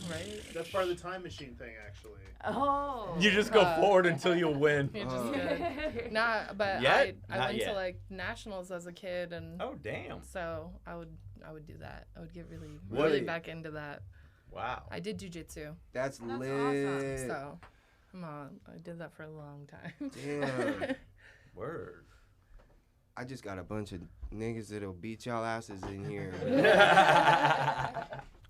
Right? That's part of the time machine thing, actually. Oh. You just go forward until you win. You're just Oh. good. Nah, but Yet? I Not went yet. to like nationals as a kid, and Oh damn! so I would do that. I would get really Really? back into that. Wow. I did jujitsu, That's That's lit. so come on, I did that for a long time. Damn. Word. I just got a bunch of niggas that'll beat y'all asses in here.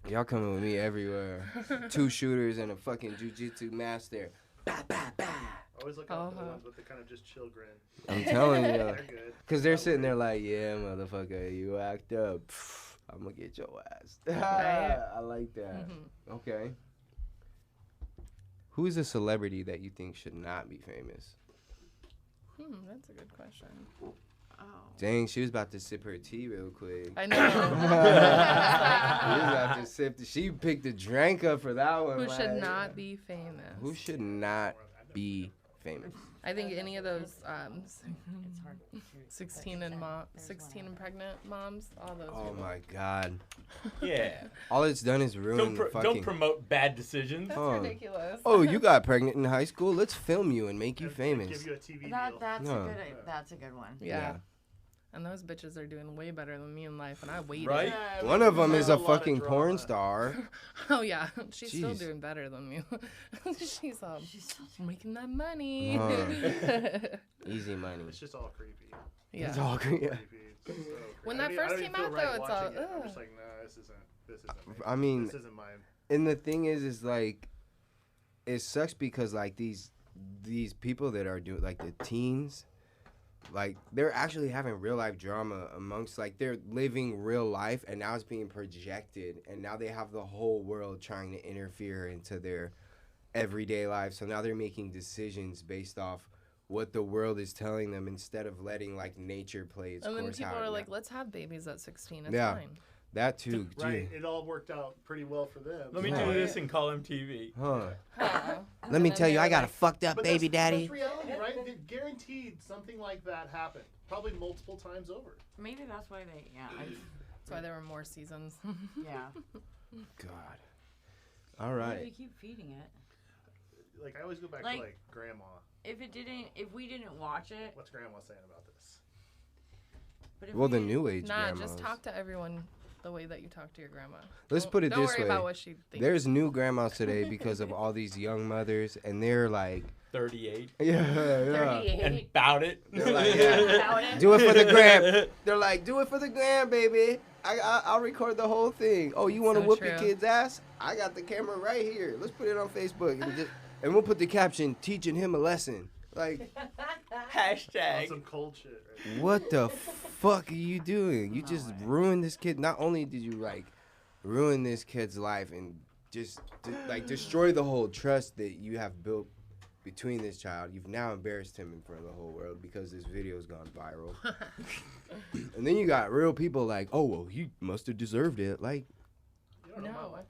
Y'all coming with me everywhere. 2 shooters and a fucking jujitsu master. Bah, bah, bah. Always look out for the Uh-huh. ones with the kind of just chill grin. I'm telling you. They're good. Because they're sitting there like, yeah, motherfucker, you act up. I'm going to get your ass. I like that. Mhm. Okay. Who is a celebrity that you think should not be famous? That's a good question. Oh. Dang, she was about to sip her tea real quick. I She know. was about to sip. She picked a drink up for that one. Who should like, not be famous? Who should not be famous? I think any of those It's hard. to 16 and There's 16 one. and pregnant moms, all those. Oh people. my God. Yeah. All it's done is ruin Don't fucking. promote bad decisions. That's Oh. ridiculous. Oh, you got pregnant in high school? Let's film you and make you Give famous. you a TV deal. That's No. that's a good one. Yeah. And those bitches are doing way better than me in life, and I waited. Right? Yeah, One of them there's is a lot of fucking drama. porn star. Oh yeah, she's still Jeez. doing better than me. She's She's still making that money. Easy money. It's just all creepy. yeah. It's all great. Yeah. Creepy. It's so When creepy. that I first don't even came feel out, right though, it's all, watching it. I'm ugh. just like, nah, this isn't me. I mean, This isn't mine. and the thing is like, it sucks because like these people that are doing like the teens, like they're actually having real life drama amongst like they're living real life and now it's being projected and now they have the whole world trying to interfere into their everyday life. So now they're making decisions based off what the world is telling them instead of letting like nature play its And then course people out. are Yeah. like, let's have babies at 16. It's Yeah. fine. That too. Right. Gee. It all worked out pretty well for them. Let me Yeah. do this and call MTV. Huh. Huh. Let me And tell you, they're I got a like, fucked up But baby daddy. That's reality, right? Guaranteed something like that happened. Probably multiple times over. Maybe that's why they. Yeah. That's why there were more seasons. Yeah. God. All Why do you right. keep feeding it? Like I always go back Like- to like grandma. If we didn't watch it, What's grandma saying about this? but if Well, we the didn't- new age Nah, grandmas. just talk to everyone the way that you talk to your grandma. Let's Don't- put it don't this worry way. about what she thinks. There's new grandmas today because of all these young mothers, and they're like, 38. yeah. 38. And bout it. They're like, yeah. About it. Do it for the gram. They're like, do it for the gram, baby. I'll record the whole thing. Oh, you want to So whoop your true. kid's ass? I got the camera right here. Let's put it on Facebook. And we'll put the caption, teaching him a lesson. Like, On Hashtag. some cold shit. Right? what the fuck are you doing? You No just way. ruined this kid. Not only did you, like, ruin this kid's life and just, like, destroy the whole trust that you have built between this child, you've now embarrassed him in front of the whole world because this video's gone viral. And then you got real people like, oh, well, he must have deserved it. Like, You don't know my No. life.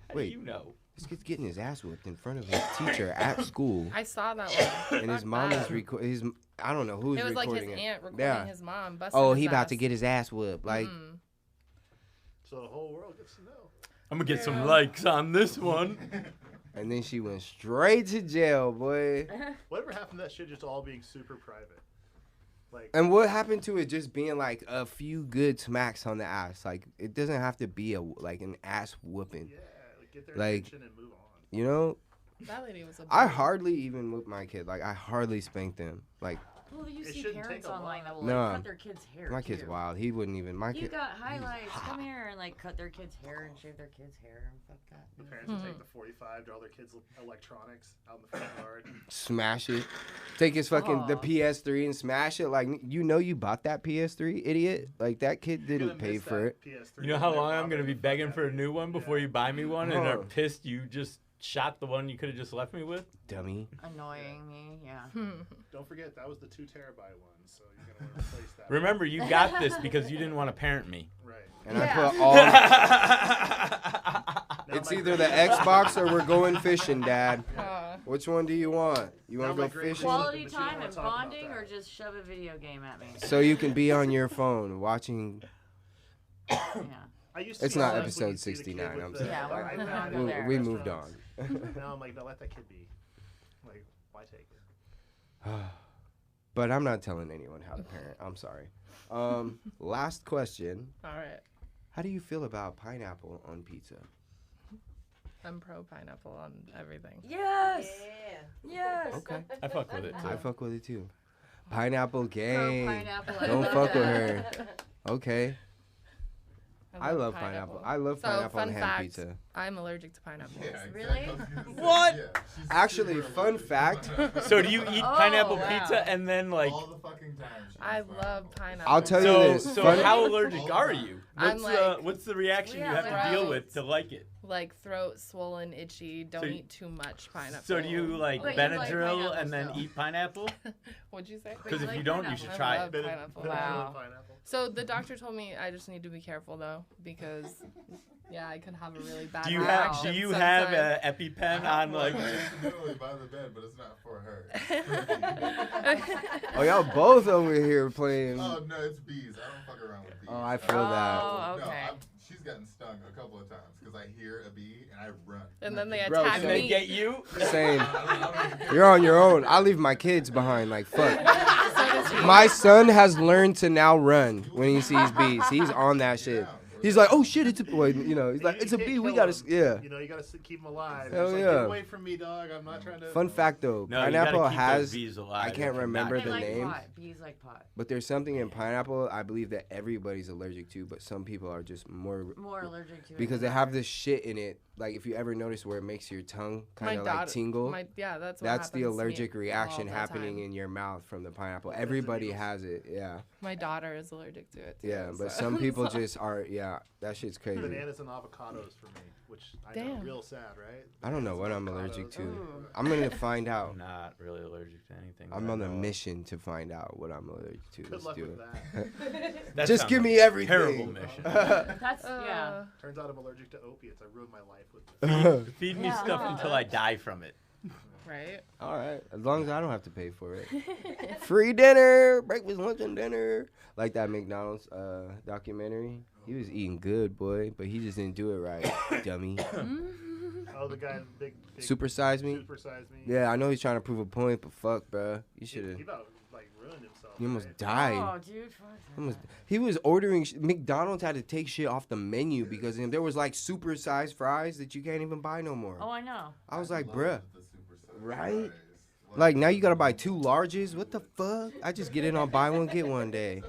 How Wait. do you know? this kid's getting his ass whipped in front of his teacher at school. I saw that one. And his Fuck mom that. is I don't know who's It was like recording his it. aunt recording Yeah. his mom. Busting Oh, his he about ass. to get his ass whipped. Like, Mm. So the whole world gets to know. I'm gonna get some likes on this one. and then she went straight to jail, boy. Whatever happened to that shit just all being super private? Like, And what happened to it just being like a few good smacks on the ass? Like, it doesn't have to be like an ass whooping. yeah, like get their Like- attention and move on. You know? That lady was a. I hardly even whip my kid. Like I hardly spank them. Like Well, you It see shouldn't parents take a online lot. that will Nah. cut their kids' hair. my kid's too. wild. He wouldn't even. My You kid. got highlights. Come here and like cut their kids' hair and shave their kids' hair and fuck that. The parents will take the 45 to all their kids' electronics out in the front yard. Smash it. Take his fucking the Aw. PS3 and smash it. Like you bought that PS3, idiot. Like that kid You're didn't gonna pay miss for that it. PS3 You know when how they're long I'm gonna bothering be the fuck begging out for a of new you. one before Yeah. you buy me one, and are Huh. pissed you just shot the one you could have just left me with? Dummy. Annoying me, yeah. Don't forget, that was the 2 terabyte one, so you're going to replace that. Remember, you got this because you didn't want to parent me. Right. And Yeah. I put all. Now It's my either the grade- Xbox or we're going fishing, Dad. Uh, Which one do you want? You Now want to my go grade is- fishing? Quality But you don't time wanna and talk about bonding, that. or just shove a video game at me. So you can be on your phone watching. Yeah. I used to It's be not like when episode you'd see the kid 69, with I'm the sorry. Yeah, we're iPad not at go there. We moved on. restaurants. Now I'm like, no, let that kid be. Like, why take it? But I'm not telling anyone how to parent. I'm sorry. Last question. all right. How do you feel about pineapple on pizza? I'm pro pineapple on everything. Yes. Yeah. Yes. Okay. I fuck with it too. I fuck with it too. Pineapple Pro gang. pineapple. I Don't love fuck with that. her. Okay. I love pineapple. I love So, pineapple on fun ham fact, pizza. I'm allergic to pineapple. Really? What? Actually, fun fact. So do you eat Oh, pineapple wow. pizza and then like? all the fucking time. she I eats love pineapple. pineapple. I'll tell you So this. so Fun- how allergic are you? I'm What's the reaction you Yeah, have to like- deal with to like it? Like throat swollen, itchy. Don't So you- eat too much pineapple. So do you like But you like Benadryl pineapple and then still. eat pineapple? What'd you say? Because if like you don't, you pineapple. should I try love it. Bit of- pineapple. bit of Wow. pineapple. So the doctor told me I just need to be careful though, because yeah, I could have a really bad Do you reaction. have sometime. a EpiPen on like? It's literally by the bed, but it's not for her. Oh, y'all both over here playing. Oh no, it's bees. I don't fuck around with bees. Oh, I feel that. Oh, No, okay. she's gotten stung a couple of times because I hear a bee and I run. And then they Bro, attack so- They me. get you? Same. I don't even- You're on your own. I leave my kids behind. Like fuck. So does he. My son has learned to now run when he sees bees. He's on that shit. He's like, oh shit, it's a boy. You know, he's like, You it's a can't bee. We kill gotta, him. yeah. You know, you gotta keep them alive. Hell It's like, yeah. Get away from me, dog. I'm not trying to. Fun fact though, No, you gotta pineapple keep those has. bees alive. I can't If remember not, They the like names. pot. Bees like pot. But there's something in pineapple I believe that everybody's allergic to, but some people are just more More allergic to it. because than they have others. this shit in it. Like if you ever notice where it makes your tongue My kind of like daughter- tingle, Yeah, that's what that's the happens to me allergic reaction all the happening time. in your mouth from the pineapple. Pins and Everybody needles. has it, yeah, My daughter is allergic to it. Too, yeah. But so- some people so- just are, yeah. That shit's crazy. Bananas and avocados for me, which I know, Damn. real sad, right? I don't know Bananas what and I'm allergic avocados. to. Ooh. I'm gonna find out. I'm not really allergic to anything. I'm that I on a know of. mission to find out what I'm allergic to. Good Let's luck do with it. that. That Just sounds give like me a everything. Terrible mission. That's yeah. Uh, Turns out I'm allergic to opiates. I ruined my life with this. Feed me Yeah. stuff until I die from it. right? All right, as long as I don't have to pay for it. Free dinner, breakfast, lunch, and dinner. Like that McDonald's documentary. He was eating good, boy, but he just didn't do it right, dummy. Oh, the guy, big Supersize me. Supersize me. Yeah, I know he's trying to prove a point, but fuck, bruh. You He should have. about like ruined himself. You almost right? died. Oh, dude. Fuck that. Almost- He was ordering. McDonald's had to take shit off the menu because there was like supersized fries that you can't even buy no more. Oh, I know. I was like, love bruh. the super size Right? fries. Like now you gotta buy 2 larges. What the fuck? I just get in on buy one get one day.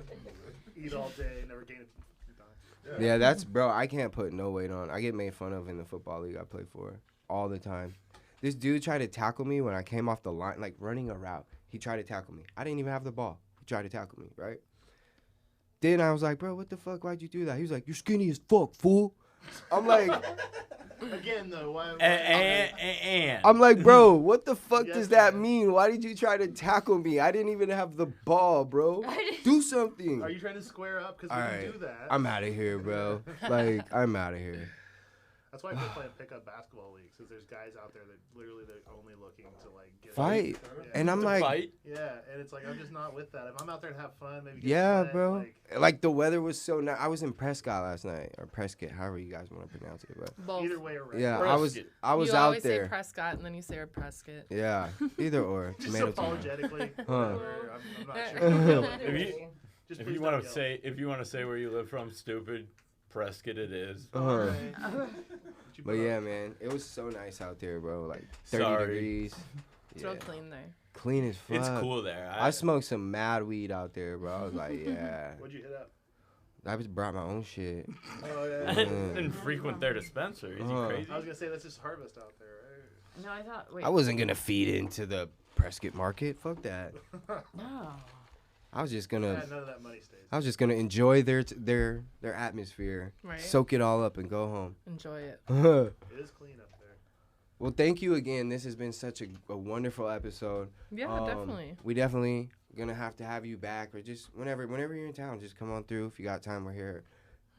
Eat all day, never gain a. Yeah, that's bro. I can't put no weight on. I get made fun of in the football league I play for all the time. This dude tried to tackle me when I came off the line, like running a route. He tried to tackle me. I didn't even have the ball. He tried to tackle me, right? Then I was like, bro, what the fuck? Why'd you do that? He was like, you're skinny as fuck, fool. I'm like, Again, though, why? And I'm like, bro, what the fuck Yes, does that man. mean? Why did you try to tackle me? I didn't even have the ball, bro. Do something. Are you trying to square up? Because we All can right. do that. I'm out of here, bro. Like, I'm out of here. That's why I quit playing pickup basketball leagues. Because there's guys out there that literally they're only looking to like get Fight. Yeah. And I'm like, fight. Yeah, and it's like I'm just not with that. If I'm out there to have fun, maybe. Get yeah, sweat, bro. Like, Like the weather was so nice. I was in Prescott last night, or Prescott, however you guys want to pronounce it. But Both. either way, around. yeah, Prescott. I was you out always there. say Prescott and then you say Prescott. Yeah, either or. Just Tomato, tomato. apologetically. Huh. Whatever. I'm not sure. If you Just if please you don't want yell. to say where you live from, stupid, Prescott it is. Uh-huh. You But put yeah, up- man, it was so nice out there, bro. Like 30 Sorry. degrees. It's Yeah. real clean there. Clean as fuck. It's cool there. I smoked some mad weed out there, bro. I was like, yeah. What'd you hit up? I just brought my own shit. Oh I yeah. didn't frequent their dispensary. Is he crazy? I was gonna say that's just harvest out there, right? No, I thought. Wait. I wasn't gonna feed into the Prescott market. Fuck that. No. I was just Yeah, gonna. none of that money stays. I was just gonna enjoy their atmosphere, Right. soak it all up, and go home. Enjoy it. Well, It is clean up there. thank you again. This has been such a wonderful episode. Yeah, definitely. We definitely gonna have to have you back, or just whenever you're in town, just come on through. If you got time, we're here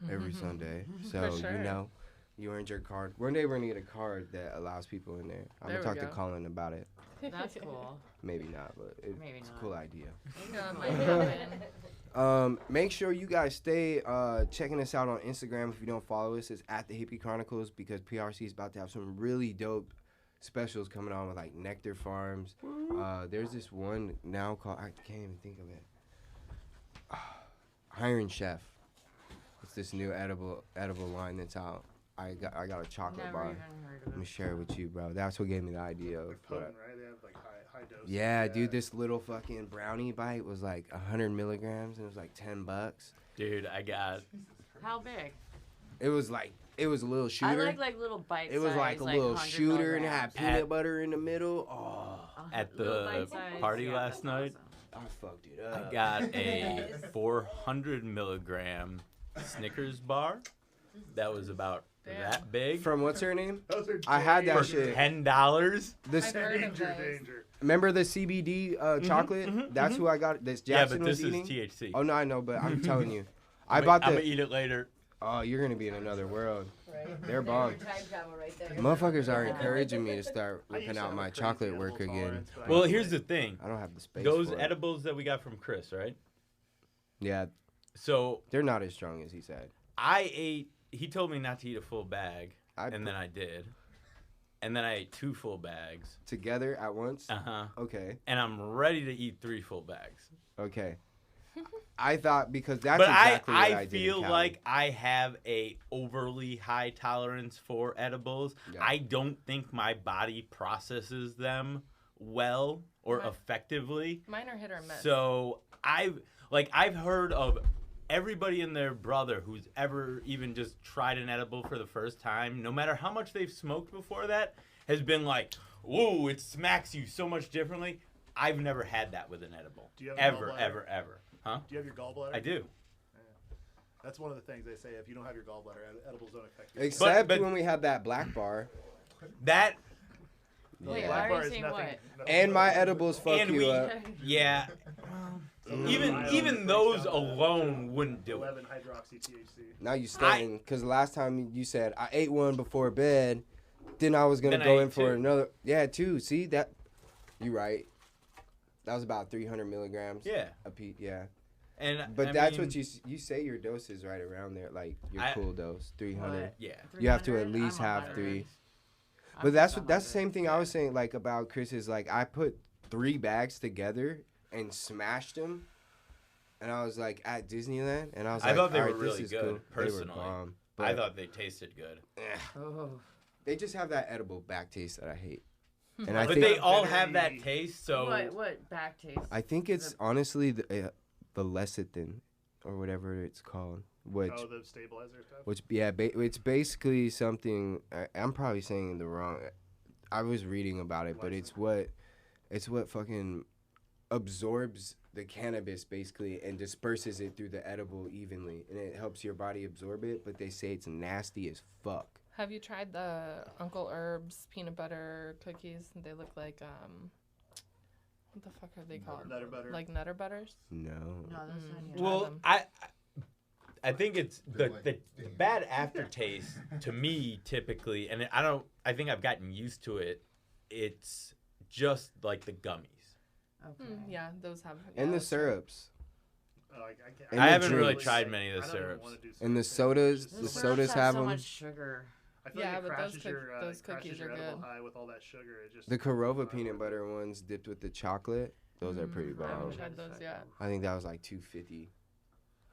every Sunday. So sure. you know, you earned your card. One day we're gonna get a card that allows people in there. I'm There gonna we talk to go. Colin about it. That's cool. Maybe not, but Maybe it's a not. cool idea. Yeah, might happen. Make sure you guys stay checking us out on Instagram. If you don't follow us, it's at the Hippy Chronicles, because PRC is about to have some really dope specials coming on with like Nectar Farms. There's this one now called, I can't even think of it. Iron Chef. It's this new edible line that's out. I got a chocolate Never bar. even heard of Let me it. share it with you, bro. That's what gave me the idea of. They're potent, right? They have like high doses. Yeah, dude, this little fucking brownie bite was like 100 milligrams, and it was like $10. Dude, I got. How big? It was a little shooter. I like little bite. It was like a little shooter, and it had peanut At- butter in the middle. Oh, At the party last night, I fucked it up. I got a 400 milligram Snickers bar that was about that big From what's her name? Those are I had that for shit. $10. This I've heard of danger, those. danger. remember the CBD chocolate? That's who I got. This Yeah, Jackson but this was is eating. THC. Oh no, I know, but I'm telling you, I bought I'm gonna the. eat it later. Oh, you're gonna be in another world. Right. They're bomb. Time travel right there. Motherfuckers are encouraging me to start I used whipping to out have a my crazy chocolate edible work again. tolerance, but I Well, used here's to- the thing. I don't have the space. Those for it. edibles that we got from Chris, right? Yeah, So they're not as strong as he said. I ate. He told me not to eat a full bag, I and then I did. And then I ate 2 full bags. together at once. Uh-huh. Okay. And I'm ready to eat 3 full bags. Okay. I thought because that's But exactly what I I did in feel Cali. like I have a overly high tolerance for edibles. Yeah. I don't think my body processes them well or Right. effectively. Mine are hit or miss. So I've heard of everybody and their brother who's ever even just tried an edible for the first time, no matter how much they've smoked before that, has been like, whoa, it smacks you so much differently. I've never had that with an edible. Do you have a Ever, gallbladder? ever. Huh? Do you have your gallbladder? I do. That's one of the things they say. If you don't have your gallbladder, edibles don't affect you. Except but- when we had that black bar. That Wait, Yeah. why are Bar you is saying nothing- what? nothing And but- my edibles fuck and you we, up. yeah. Even Breaks those down to alone wouldn't do it. 11 hydroxy THC. Now you staying because last time you said I ate one before bed, then I was gonna Then I go ate in for 2. another. Yeah, 2. See that? You right. That was about 300 milligrams. Yeah, A piece. Yeah. and But I that's mean, what you say your dose is right around there, like your I- cool dose, 300. What? Yeah, You have to at 300? least I'm have 100. 3. I'm But that's just the 100. same thing I was saying like about Chris is like I put 3 bags together and smashed them, and I was like at Disneyland, and I was I like, thought they "All were right, this really is good, cool." They personally. were bomb, I but thought they tasted good. Oh. they just have that edible back taste that I hate, and I But think they all have that Very- taste, so What back taste? I think it's honestly the lecithin or whatever it's called, which Oh, the stabilizer stuff. it's basically something I'm probably saying the wrong. I was reading about it, but it's what fucking absorbs the cannabis basically and disperses it through the edible evenly, and it helps your body absorb it. But they say it's nasty as fuck. Have you tried the Uncle Herb's peanut butter cookies? They look like what the fuck are they called? Nutter butter. Like Nutter Butters? No. No, that's not Mm. yet. well, them. I think it's They're the like the stinging. bad aftertaste to me typically, and I think I've gotten used to it. It's just like the gummies. Okay. Yeah, those have. And yeah, the that's true. syrups. Oh, I can't, And I the haven't really drinks. tried many of the I don't even syrups. wanna do And the syrups. sodas- It's the just- sodas have so them. much sugar. I feel Yeah, like it but those crashes cook- your, those crashes cookies your are edible good. high with all that sugar. It just The Corova peanut butter ones dipped with the chocolate, those are pretty I haven't bomb. tried those yet. I think that was like $2.50.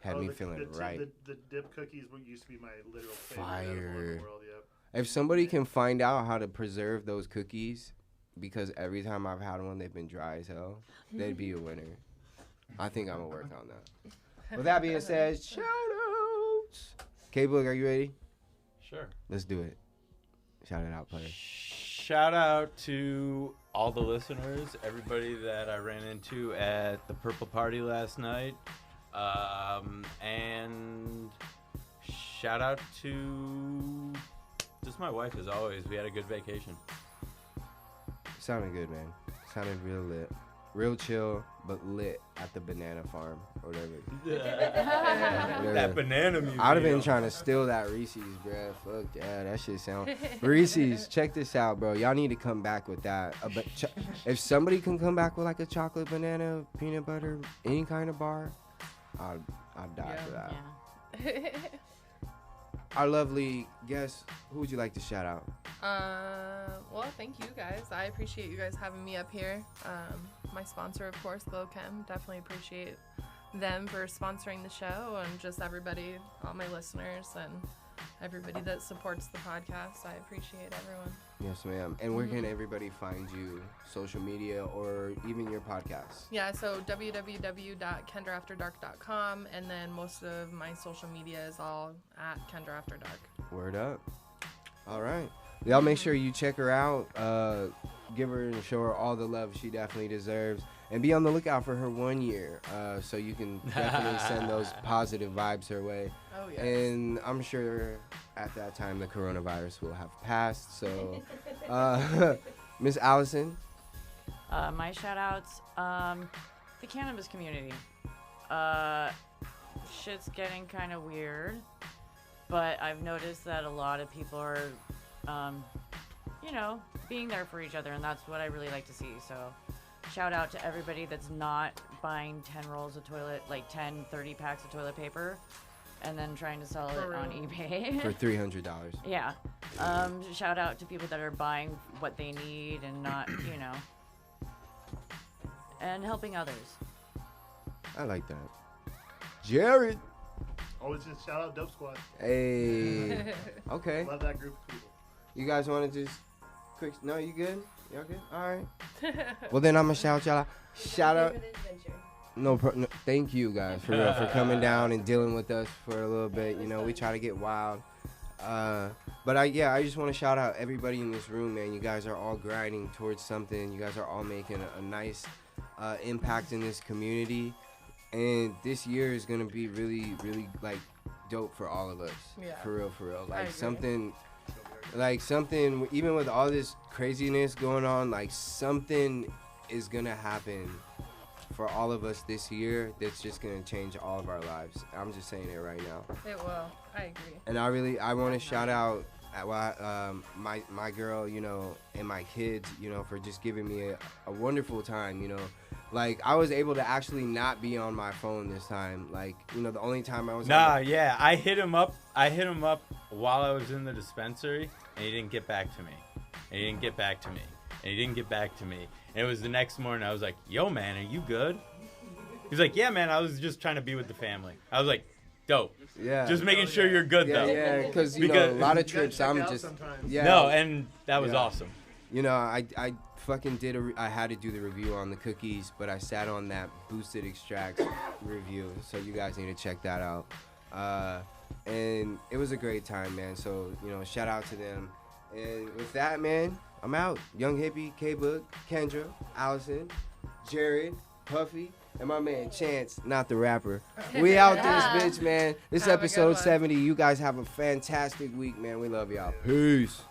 had me the, feeling the, right. The dip cookies used to be my literal favorite Fire. edible in the world. Yep. If somebody can find out how to preserve those cookies, because every time I've had one, they've been dry as hell, they'd be a winner. I think I'm going to work on that. With that being said, shout outs. K-Book, are you ready? Sure. Let's do it. Shout it out, player. Shout out to all the listeners, everybody that I ran into at the Purple Party last night. And shout out to just my wife, as always. We had a good vacation. Sounded good, man. Sounded real lit. Real chill, but lit at the banana farm or whatever. That banana music. I'd have been trying to steal that Reese's, bruh. Fuck yeah, that shit sound. Reese's, check this out, bro. Y'all need to come back with that. But if somebody can come back with like a chocolate banana, peanut butter, any kind of bar, I'd die for that. Yeah. Our lovely guest, who would you like to shout out? Well, thank you guys. I appreciate you guys having me up here. My sponsor, of course, GlowChem. Definitely appreciate them for sponsoring the show, and just everybody, all my listeners, and everybody that supports the podcast. I appreciate everyone. Yes, ma'am. And where can everybody find you? Social media or even your podcast? Yeah, so www.kendraafterdark.com, and then most of my social media is all at Kendra After Dark. Word up. All right. Y'all make sure you check her out. Give her and show her all the love she definitely deserves. And be on the lookout for her 1 year, so you can definitely send those positive vibes her way. Oh, yes. And I'm sure at that time the coronavirus will have passed. So, Miss Allison. My shout outs, the cannabis community. Shit's getting kind of weird, but I've noticed that a lot of people are, being there for each other, and that's what I really like to see. So shout out to everybody that's not buying 10 rolls of 30 packs of toilet paper and then trying to sell it on eBay. For $300. Yeah. Shout out to people that are buying what they need and not, and helping others. I like that. Jared. Always just shout out Dope Squad. Hey. Okay. Love that group of people. You guys want to just quick? No, you good? Y'all good? All right. Well, then I'm gonna shout y'all out. Shout out. No, thank you guys for real, for coming down and dealing with us for a little bit. We try to get wild. But I just want to shout out everybody in this room, man. You guys are all grinding towards something. You guys are all making a nice impact in this community. And this year is gonna be really, really like dope for all of us. Yeah. For real. Like something, even with all this craziness going on, like something is gonna happen for all of us this year that's just gonna change all of our lives. I'm just saying it right now. It will. I agree. And I want to shout out my girl, and my kids, for just giving me a wonderful time, Like, I was able to actually not be on my phone this time. Like, the only time I was yeah. I hit him up while I was in the dispensary, and he didn't get back to me. And he didn't get back to me. And it was the next morning. I was like, yo, man, are you good? He's like, yeah, man, I was just trying to be with the family. I was like, dope. Yeah. Just making sure you're good, though. Yeah, because, a lot of trips, I'm just... Yeah. No, and that was awesome. I fucking I had to do the review on the cookies, but I sat on that Boosted Extracts review, so you guys need to check that out. And it was a great time, man, so, shout out to them. And with that, man, I'm out. Young Hippy, K-Book, Kendra, Allison, Jared, Puffy, and my man Chance, not the rapper. We out this bitch, man. This Have a good episode one. 70. You guys have a fantastic week, man. We love y'all. Peace.